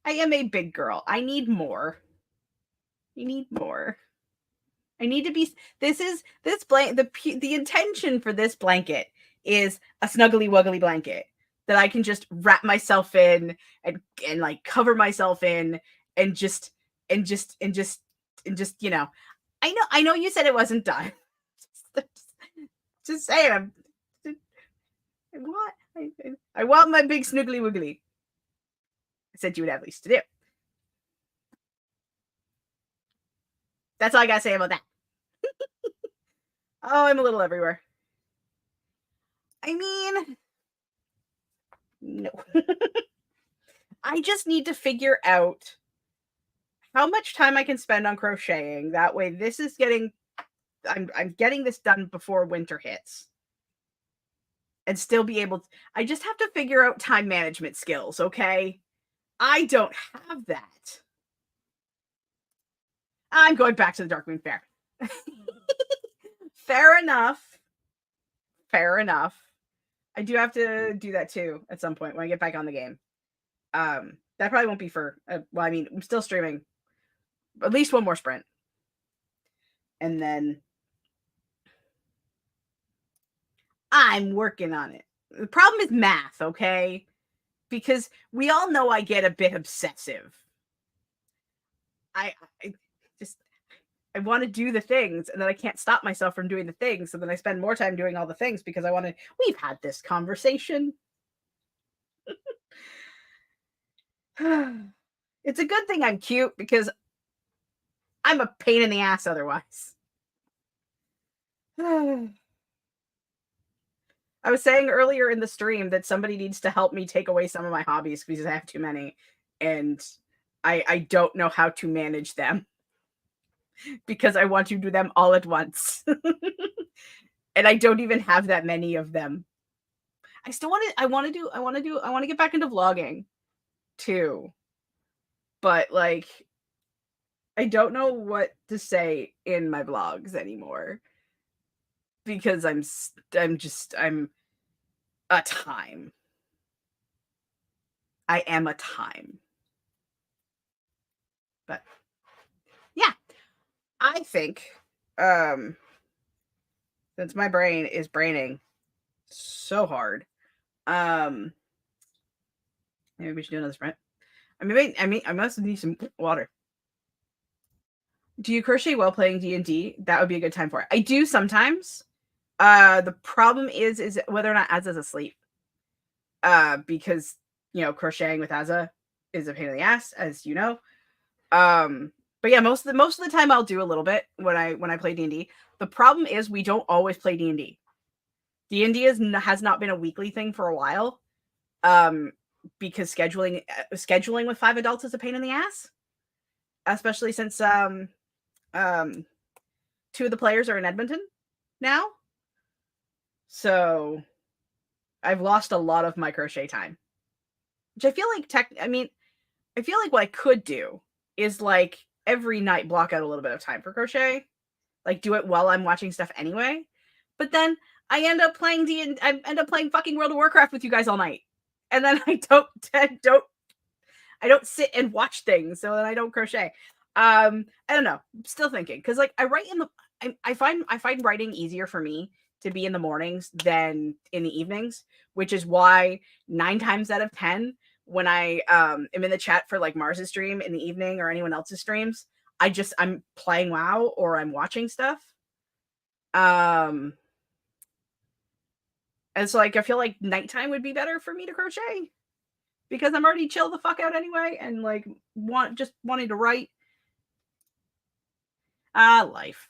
I am a big girl. I need more. I need more. I need to be. The intention for this blanket is a snuggly wuggly blanket that I can just wrap myself in and like cover myself in and just you know. I know you said it wasn't done. Just saying. I want my big snuggly wiggly. I said you would have least to do. That's all I gotta say about that. Oh, I'm a little everywhere. I mean, no. I just need to figure out how much time I can spend on crocheting. That way, this is getting. I'm getting this done before winter hits, and still be able to. I just have to figure out time management skills. Okay, I don't have that. I'm going back to the Darkmoon Fair. Fair enough. Fair enough. I do have to do that too at some point when I get back on the game. That probably won't be for. Well, I mean, I'm still streaming. At least one more sprint, and then I'm working on it. The problem is math, okay? Because we all know I get a bit obsessive. I just I want to do the things, and then I can't stop myself from doing the things. So then I spend more time doing all the things because I want to. We've had this conversation. It's a good thing I'm cute because I'm a pain in the ass otherwise. I was saying earlier in the stream that somebody needs to help me take away some of my hobbies because I have too many, and I don't know how to manage them because I want to do them all at once. And I don't even have that many of them. I want to get back into vlogging too. But like I don't know what to say in my vlogs anymore because I'm a time. I am a time. But yeah, I think since my brain is braining so hard, maybe we should do another sprint. I must need some water. Do you crochet while playing D&D? That would be a good time for it. I do sometimes. The problem is whether or not Azza's asleep. Because crocheting with Azza is a pain in the ass, as you know. But yeah, most of the time I'll do a little bit when I play D&D. The problem is we don't always play D&D. D&D has not been a weekly thing for a while. Because scheduling with 5 adults is a pain in the ass, especially since 2 of the players are in Edmonton now. So I've lost a lot of my crochet time, which I feel like I feel like what I could do is like every night block out a little bit of time for crochet, like do it while I'm watching stuff anyway. But then I end up playing fucking World of Warcraft with you guys all night, and then I don't sit and watch things, so then I don't crochet. I don't know. I'm still thinking because like I write I find writing easier for me to be in the mornings than in the evenings, which is why 9 times out of 10 when I am in the chat for like Mars's stream in the evening or anyone else's streams, I'm playing WoW or I'm watching stuff. And so, like, I feel like nighttime would be better for me to crochet because I'm already chill the fuck out anyway, and like wanting to write. Life.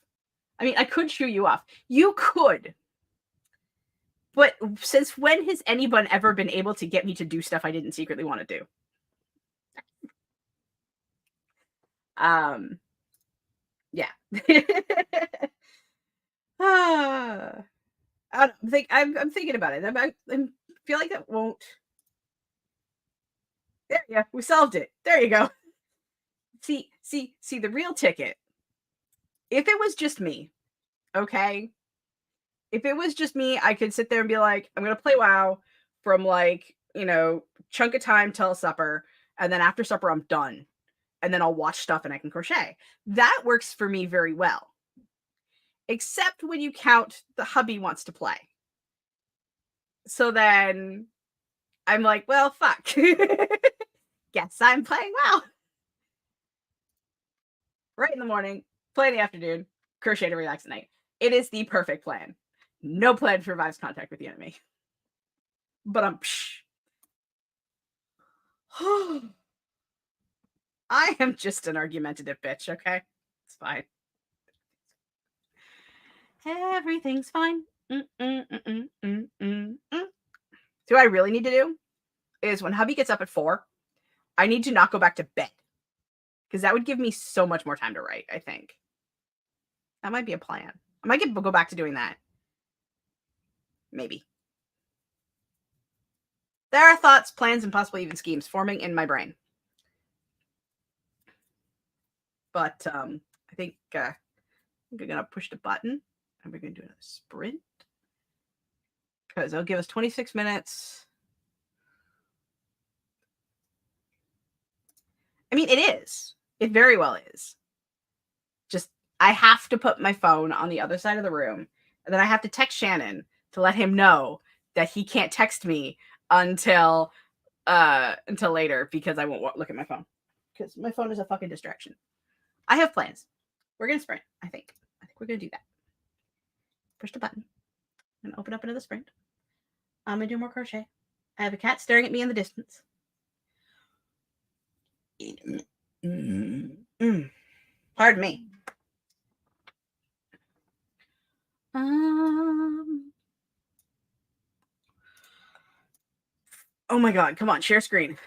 I mean, I could shoo you off. You could, but since when has anyone ever been able to get me to do stuff I didn't secretly want to do? Um, yeah. Ah, I'm thinking about it. I feel like that won't. There, yeah, we solved it. There you go. See the real ticket. If it was just me, okay. If it was just me, I could sit there and be like, I'm gonna play WoW from like chunk of time till supper, and then after supper I'm done, and then I'll watch stuff and I can crochet. That works for me very well. Except when you count the hubby wants to play. So then I'm like, well, fuck. Guess I'm playing WoW. Right in the morning, play in the afternoon, crochet to relax at night. It is the perfect plan. No plan survives contact with the enemy. But I am just an argumentative bitch, okay? It's fine. Everything's fine. So what I really need to do is when hubby gets up at 4, I need to not go back to bed because that would give me so much more time to write, I think. That might be a plan. I might go back to doing that. Maybe. There are thoughts, plans, and possibly even schemes forming in my brain. But I think we're going to push the button and we're going to do a sprint because it'll give us 26 minutes. I mean, it is. It very well is. Just, I have to put my phone on the other side of the room, and then I have to text Shannon to let him know that he can't text me until later because I won't look at my phone because my phone is a fucking distraction. I have plans. We're gonna sprint. I think we're gonna do that. Push the button and open up another sprint. I'm gonna do more crochet. I have a cat staring at me in the distance. Pardon me. Oh my god, come on, share screen.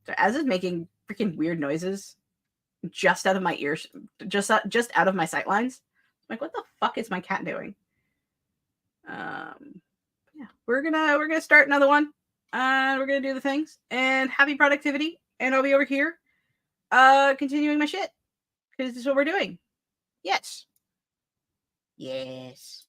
So as is making freaking weird noises just out of my ears, just out of my sight lines. Like, what the fuck is my cat doing? Yeah, we're gonna start another one. We're gonna do the things and happy productivity. And I'll be over here, continuing my shit because this is what we're doing. Yes. Yes.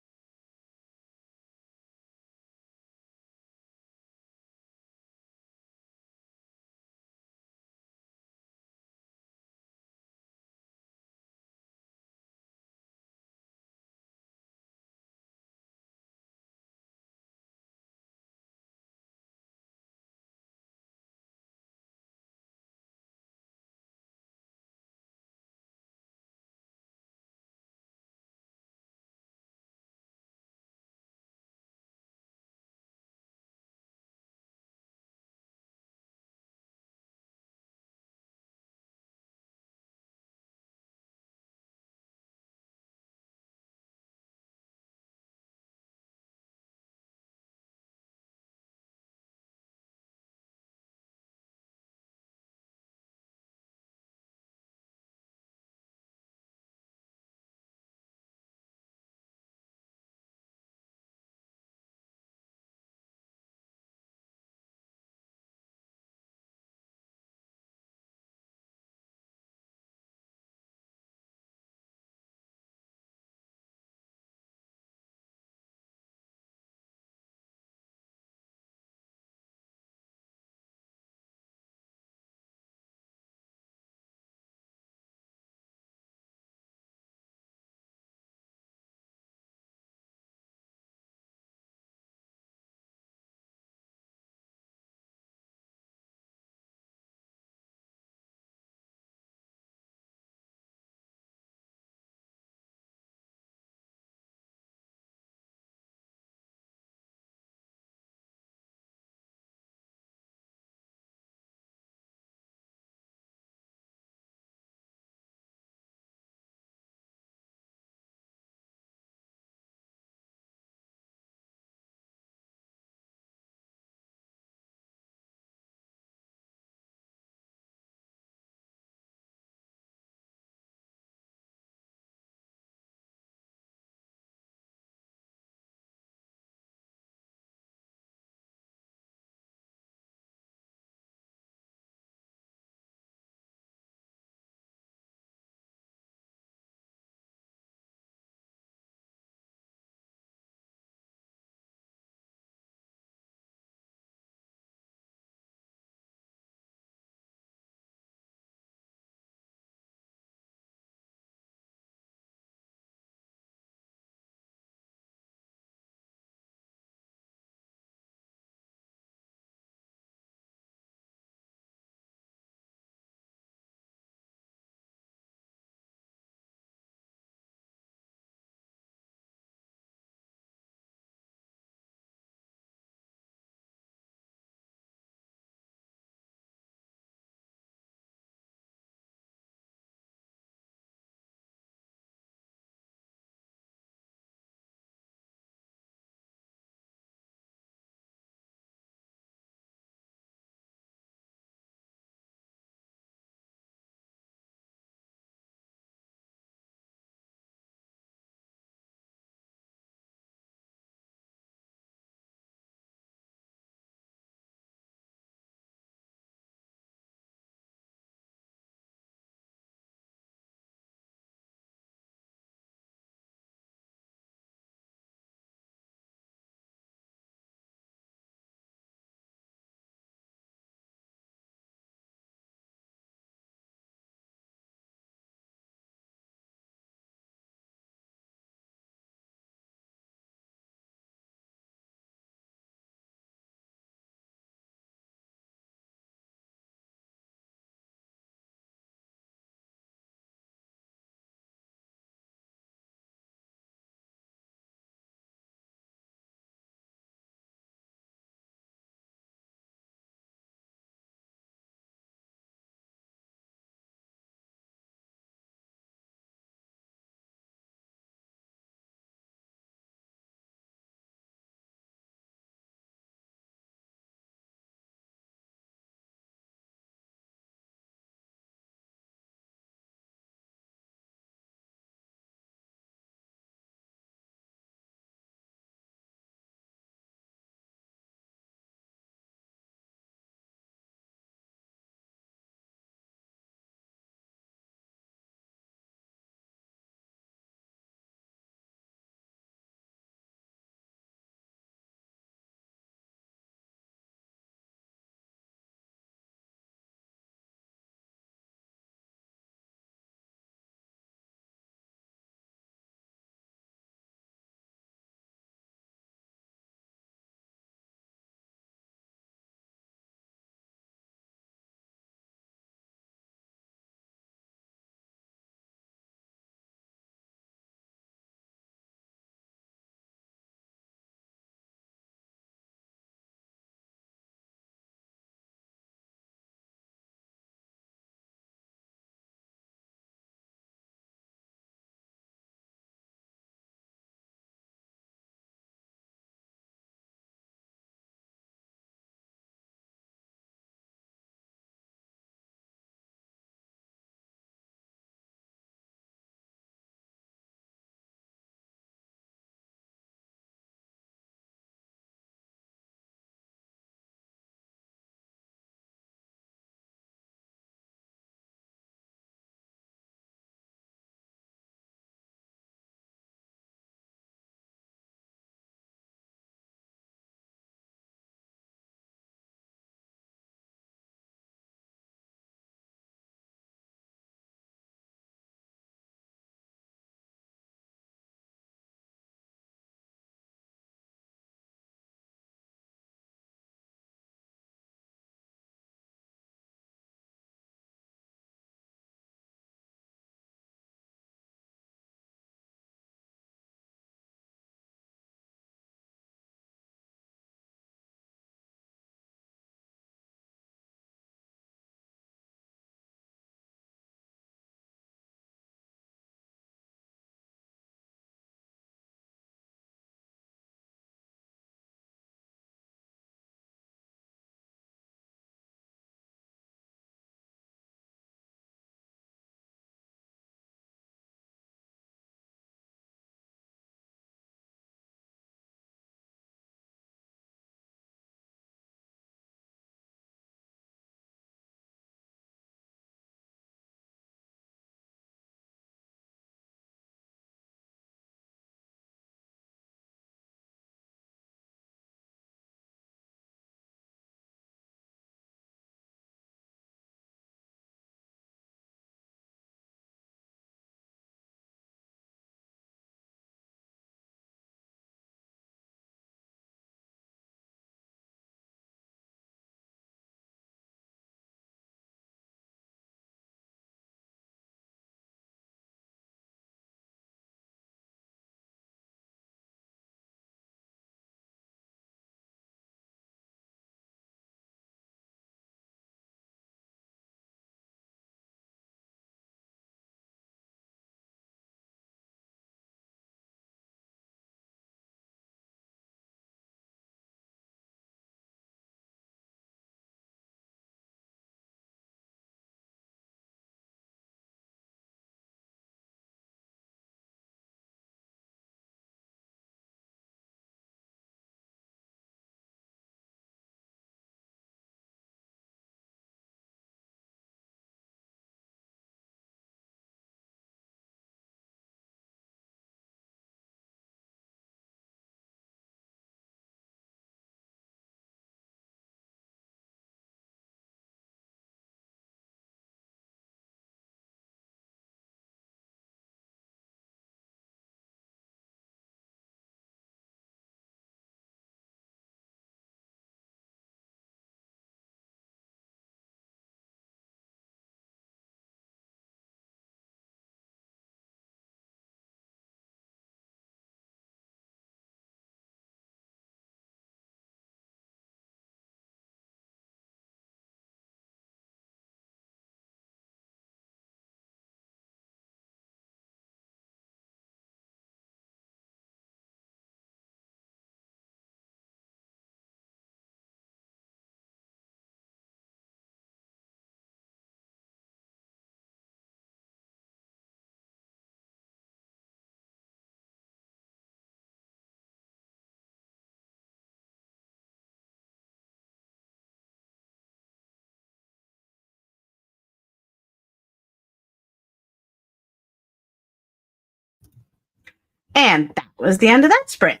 And that was the end of that sprint.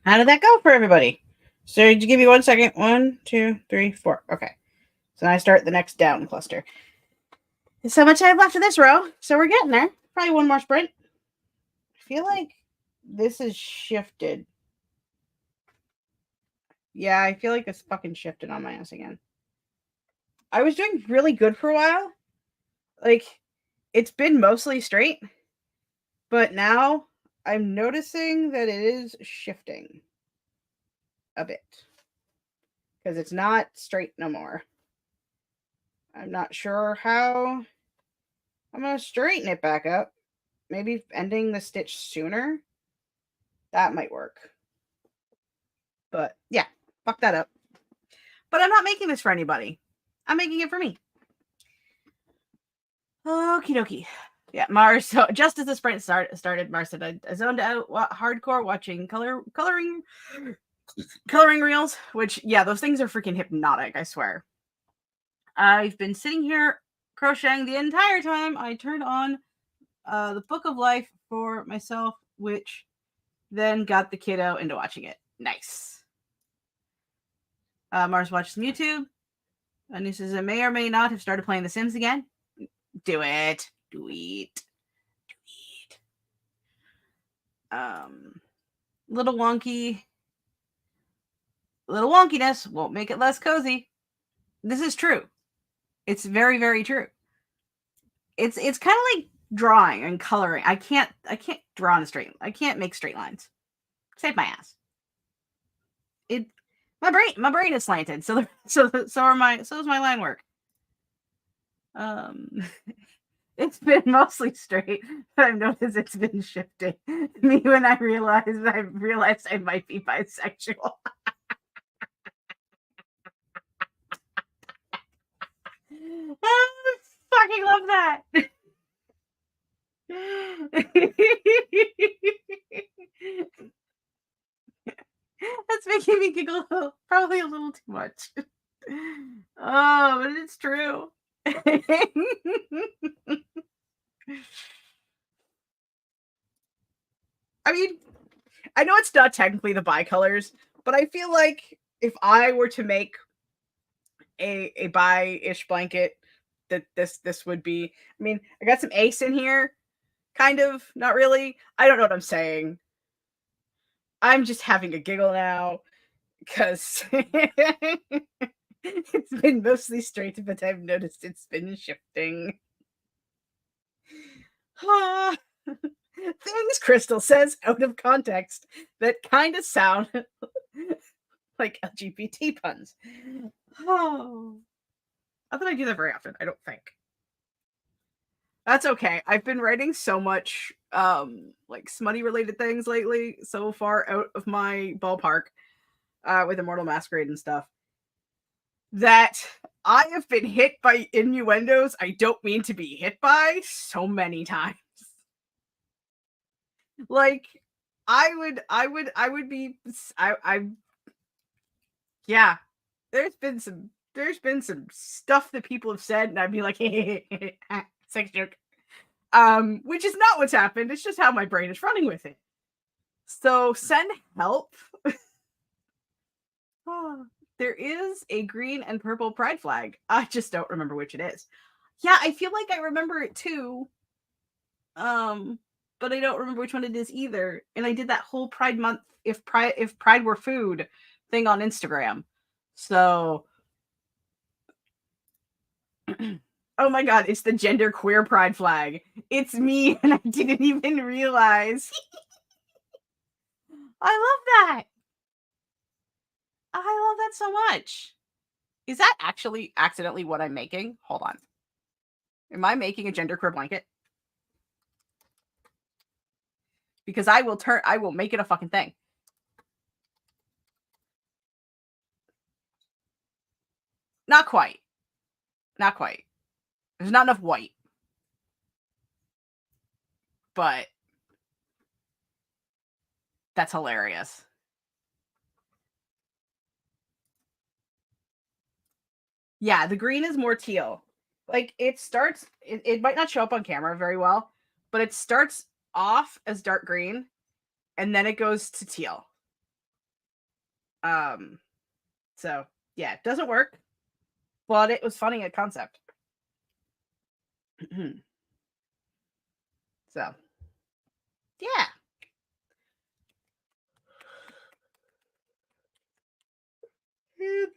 How did that go for everybody? So did you give me 1 second? 1, 2, 3, 4. Okay. So now I start the next down cluster. So much I have left of this row. So we're getting there. Probably one more sprint. I feel like this is shifted. Yeah, I feel like it's fucking shifted on my ass again. I was doing really good for a while. Like, it's been mostly straight. But now I'm noticing that it is shifting a bit. Because it's not straight no more. I'm not sure how I'm going to straighten it back up. Maybe ending the stitch sooner. That might work. But yeah, fuck that up. But I'm not making this for anybody. I'm making it for me. Okie dokie. Yeah, Mars. So just as the sprint started, Mars said I zoned out hardcore watching coloring reels. Which yeah, those things are freaking hypnotic. I swear. I've been sitting here crocheting the entire time. I turned on the Book of Life for myself, which then got the kiddo into watching it. Nice. Mars watched some YouTube. And he says, I may or may not have started playing The Sims again. Do it. Do it. Do it. Little wonky. Little wonkiness won't make it less cozy. This is true. It's very, very true. It's kind of like drawing and coloring. I can't draw in a straight. I can't make straight lines. Save my ass. My brain is slanted. So is my line work. It's been mostly straight, but I've noticed it's been shifting. Me when I realized I might be bisexual. I fucking love that. That's making me giggle probably a little too much. Oh, but it's true. I mean, I know it's not technically the bicolors, but I feel like if I were to make a bi-ish blanket, that this would be. I mean, I got some ace in here, kind of, not really. I don't know what I'm saying. I'm just having a giggle now because it's been mostly straight, but I've noticed it's been shifting. Things Crystal says out of context that kind of sound like LGBT puns. Oh, not that I do that very often. I don't think. That's okay. I've been writing so much like smutty related things lately, so far out of my ballpark with Immortal Masquerade and stuff, that I have been hit by innuendos I don't mean to be hit by so many times. Like I would be yeah. There's been some stuff that people have said and I'd be like, hey, sex joke. Which is not what's happened. It's just how my brain is running with it. So send help. There is a green and purple pride flag. I just don't remember which it is. Yeah, I feel like I remember it too. But I don't remember which one it is either. And I did that whole Pride Month if pride were food thing on Instagram. So oh my god, it's the gender queer pride flag. It's me and I didn't even realize. I love that. I love that so much. Is that actually accidentally what I'm making? Hold on. Am I making a genderqueer blanket? Because I will make it a fucking thing. Not quite. Not quite. There's not enough white. But that's hilarious. Yeah, the green is more teal. Like it starts, it might not show up on camera very well, but it starts off as dark green, and then it goes to teal. So yeah, it doesn't work, but it was funny at concept. So yeah.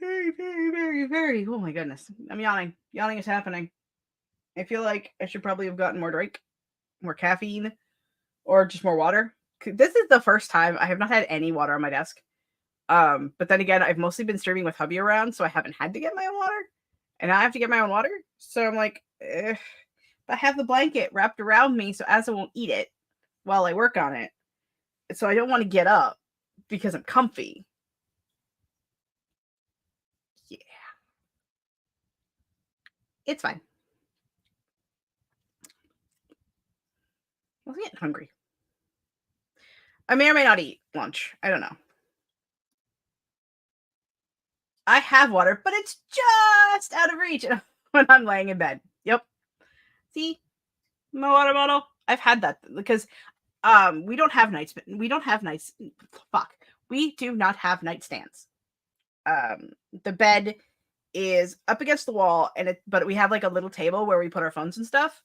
Very, very, very, very. Oh my goodness. I'm yawning. Yawning is happening. I feel like I should probably have gotten more drink, more caffeine, or just more water. This is the first time I have not had any water on my desk. But then again, I've mostly been streaming with hubby around, so I haven't had to get my own water. And I have to get my own water. So I'm like, I have the blanket wrapped around me so Asa won't eat it while I work on it. So I don't want to get up because I'm comfy. Yeah. It's fine. I was getting hungry. I may or may not eat lunch. I don't know. I have water, but it's just out of reach when I'm laying in bed. Yep. See? My water bottle. I've had that because we don't have nights. We don't have nights. Fuck. We do not have nightstands. The bed is up against the wall, but we have like a little table where we put our phones and stuff.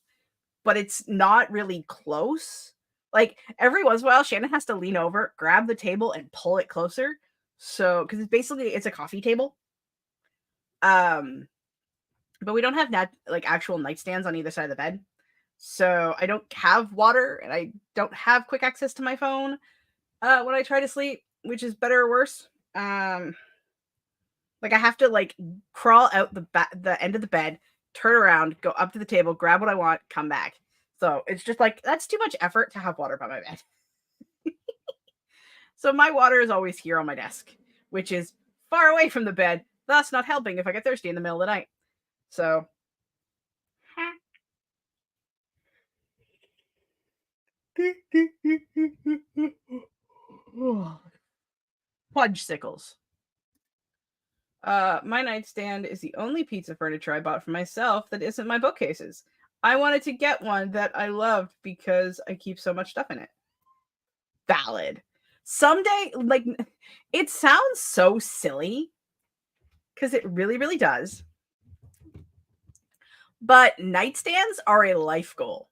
But it's not really close. Like every once in a while, Shannon has to lean over, grab the table, and pull it closer. So, because it's a coffee table. But we don't have like actual nightstands on either side of the bed. So I don't have water and I don't have quick access to my phone when I try to sleep, which is better or worse. Like I have to like crawl out the end of the bed, turn around, go up to the table, grab what I want, come back. So it's just like that's too much effort to have water by my bed. So my water is always here on my desk, which is far away from the bed, thus not helping if I get thirsty in the middle of the night. So Fudgesicles. My nightstand is the only pizza furniture I bought for myself that isn't my bookcases. I wanted to get one that I loved because I keep so much stuff in it. Valid. Someday, like, it sounds so silly because it really, really does. But nightstands are a life goal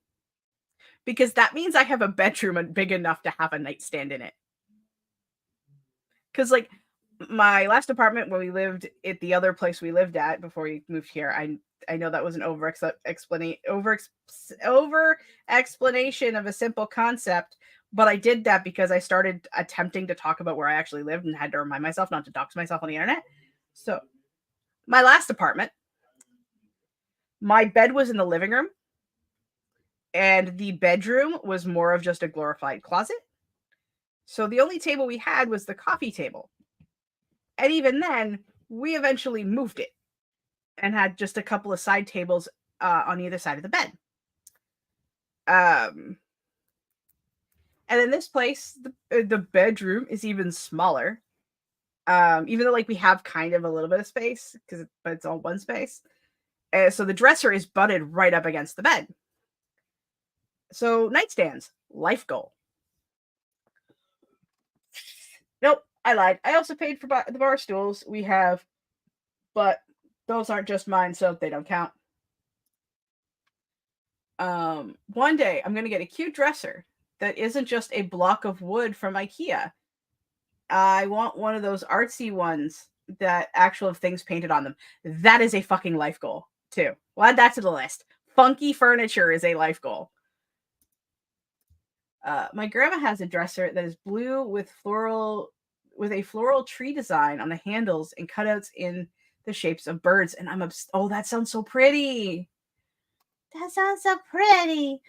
because that means I have a bedroom big enough to have a nightstand in it. Because, like, my last apartment when we lived at the other place we lived at before we moved here, I know that was an over explanation of a simple concept, but I did that because I started attempting to talk about where I actually lived and had to remind myself not to dox myself on the internet. So, my last apartment, my bed was in the living room, and the bedroom was more of just a glorified closet. So the only table we had was the coffee table. And even then, we eventually moved it and had just a couple of side tables on either side of the bed. And in this place, the bedroom is even smaller. Even though like we have kind of a little bit of space but it's all one space. So the dresser is butted right up against the bed. So nightstands, life goal. Nope, I lied. I also paid for the bar stools we have, but those aren't just mine, so they don't count. One day I'm gonna get a cute dresser that isn't just a block of wood from IKEA. I want one of those artsy ones that actually have things painted on them. That is a fucking life goal too. We'll add that to the list. Funky furniture is a life goal. My grandma has a dresser that is blue with a floral tree design on the handles and cutouts in the shapes of birds. And oh, that sounds so pretty. That sounds so pretty.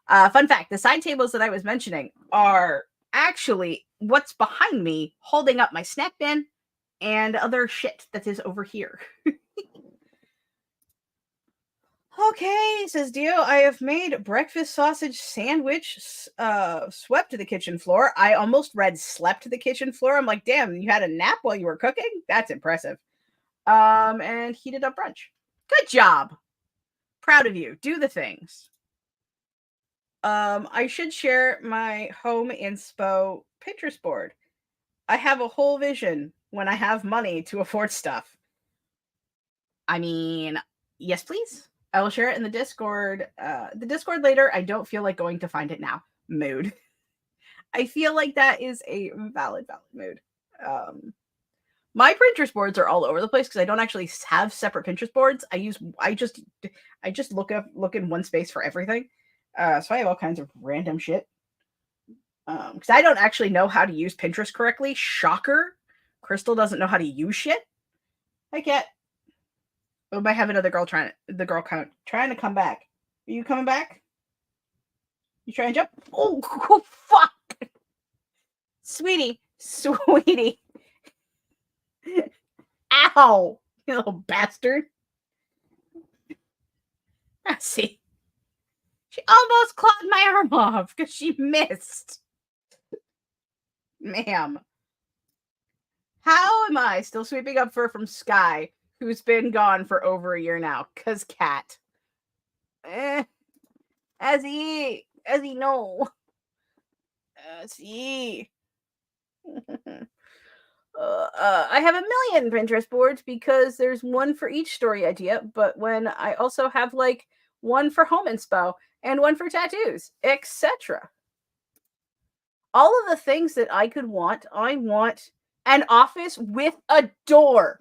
Fun fact, the side tables that I was mentioning are actually what's behind me holding up my snack bin and other shit that is over here. Okay, says Dio, I have made breakfast sausage sandwich, swept to the kitchen floor. I almost read slept to the kitchen floor. I'm like, damn, you had a nap while you were cooking? That's impressive. And heated up brunch. Good job. Proud of you. Do the things. I should share my home inspo Pinterest board. I have a whole vision when I have money to afford stuff. I mean, yes, please. I will share it in the Discord. The Discord later. I don't feel like going to find it now. Mood. I feel like that is a valid mood. Um, my Pinterest boards are all over the place because I don't actually have separate Pinterest boards. I just look in one space for everything. So I have all kinds of random shit. Because I don't actually know how to use Pinterest correctly. Shocker. Crystal doesn't know how to use shit. I get. We might have another girl trying to come back. Are you coming back? You trying to jump? Oh, fuck, sweetie. Ow, you little bastard. I see. She almost clawed my arm off because she missed. Ma'am. How am I still sweeping up fur from Sky, who's been gone for over a year now? Cause cat. As he know. As he. I have a million Pinterest boards because there's one for each story idea, but when I also have like one for home inspo and one for tattoos, etc. All of the things that I could want, I want an office with a door.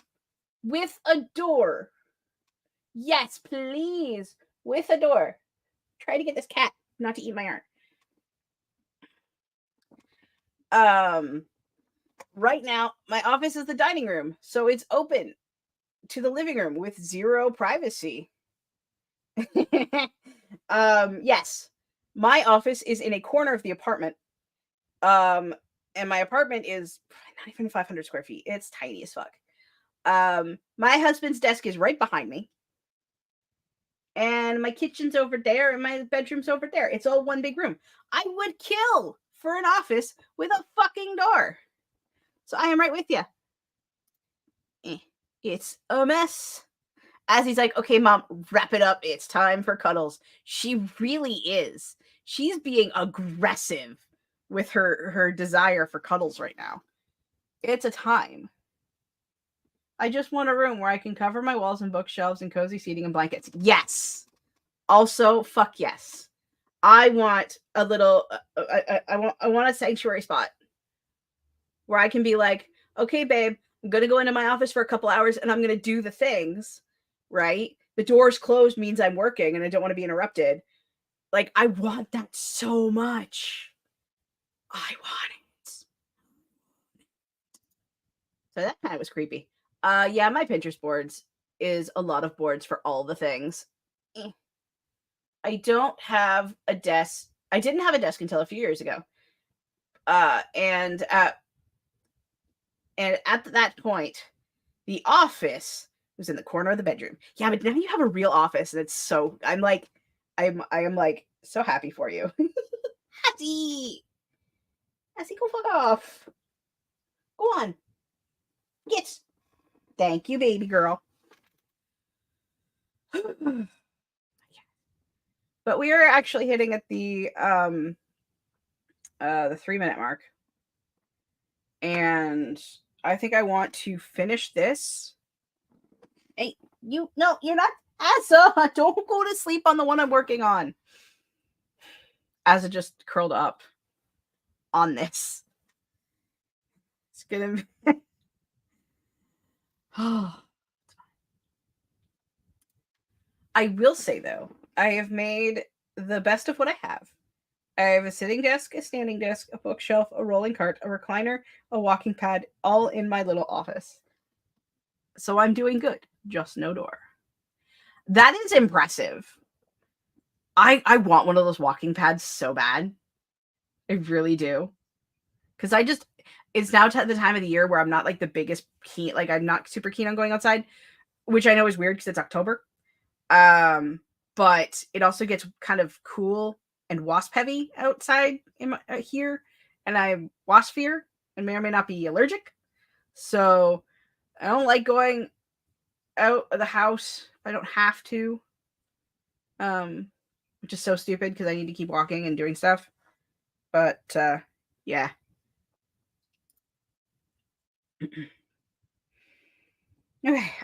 With a door. Yes, please. With a door. Try to get this cat not to eat my arm. Right now, my office is the dining room, so it's open to the living room with zero privacy. Yes. My office is in a corner of the apartment. And my apartment is not even 500 square feet. It's tiny as fuck. My husband's desk is right behind me. And my kitchen's over there and my bedroom's over there. It's all one big room. I would kill for an office with a fucking door. So I am right with you. It's a mess. As he's like, okay, mom, wrap it up. It's time for cuddles. She really is. She's being aggressive with her desire for cuddles right now. It's a time. I just want a room where I can cover my walls and bookshelves and cozy seating and blankets. Yes. Also, fuck yes. I want a little. I want a sanctuary spot where I can be like, okay, babe, I'm gonna go into my office for a couple hours and I'm gonna do the things. Right? The door's closed means I'm working and I don't want to be interrupted. Like, I want that so much. I want it. So that kind of was creepy. Yeah, my Pinterest boards is a lot of boards for all the things. I don't have a desk. I didn't have a desk until a few years ago. And at that point, the office was in the corner of the bedroom. Yeah, but now you have a real office, and it's so. I am like so happy for you. Hattie, go fuck off. Go on. Get. Thank you, baby girl. But we are actually hitting at the 3-minute mark. And I think I want to finish this. Hey, you're not Asa. Don't go to sleep on the one I'm working on. Asa just curled up on this. It's gonna be I will say though, I have made the best of what I have. I have a sitting desk, a standing desk, a bookshelf, a rolling cart, a recliner, a walking pad, all in my little office. So I'm doing good. Just no door. That is impressive. I want one of those walking pads so bad. I really do. Because it's now the time of the year where I'm not like the biggest keen, like I'm not super keen on going outside, which I know is weird because it's October. But it also gets kind of cool and wasp heavy outside here, and I have wasp fear and may or may not be allergic. So I don't like going out of the house if I don't have to. Which which is so stupid because I need to keep walking and doing stuff. But yeah. Okay,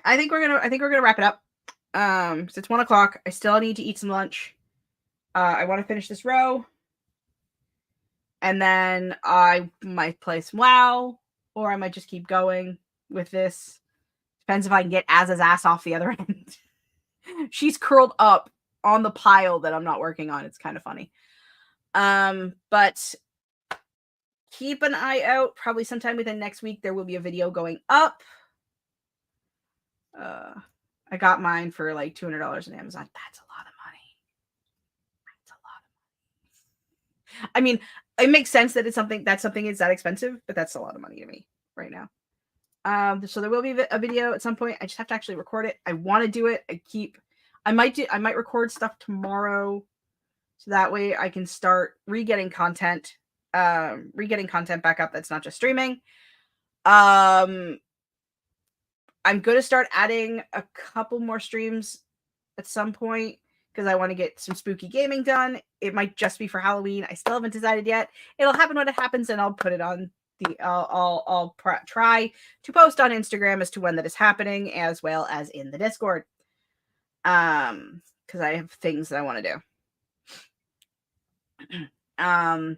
I think we're gonna wrap it up. So it's 1 o'clock. I still need to eat some lunch. I want to finish this row, and then I might play some WoW, or I might just keep going with this. Depends if I can get Az's ass off the other end. She's curled up on the pile that I'm not working on. It's kind of funny. But keep an eye out. Probably sometime within next week, there will be a video going up. I got mine for like $200 on Amazon. That's a lot of money. That's a lot of money. I mean, it makes sense that something is that expensive, but that's a lot of money to me right now. So there will be a video at some point. I just have to actually record it. I want to do it. I might record stuff tomorrow, so that way I can start re-getting content back up. That's not just streaming. I'm going to start adding a couple more streams at some point because I want to get some spooky gaming done. It might just be for Halloween. I still haven't decided yet. It'll happen when it happens, and I'll put it on the. I'll try to post on Instagram as to when that is happening, as well as in the Discord. Because I have things that I want to do. And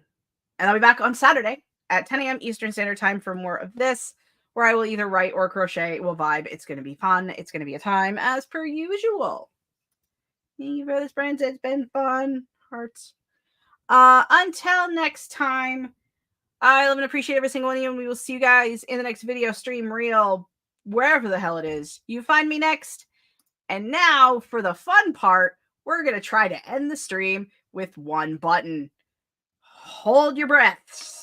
I'll be back on Saturday at 10 a.m. Eastern Standard Time for more of this, where I will either write or crochet. We'll vibe. It's going to be fun. It's going to be a time as per usual. Thank you for this, friends. It's been fun. Hearts. Until next time, I love and appreciate every single one of you, and we will see you guys in the next video, stream, reel, wherever the hell it is. You find me next. And now, for the fun part, we're going to try to end the stream with one button. Hold your breaths.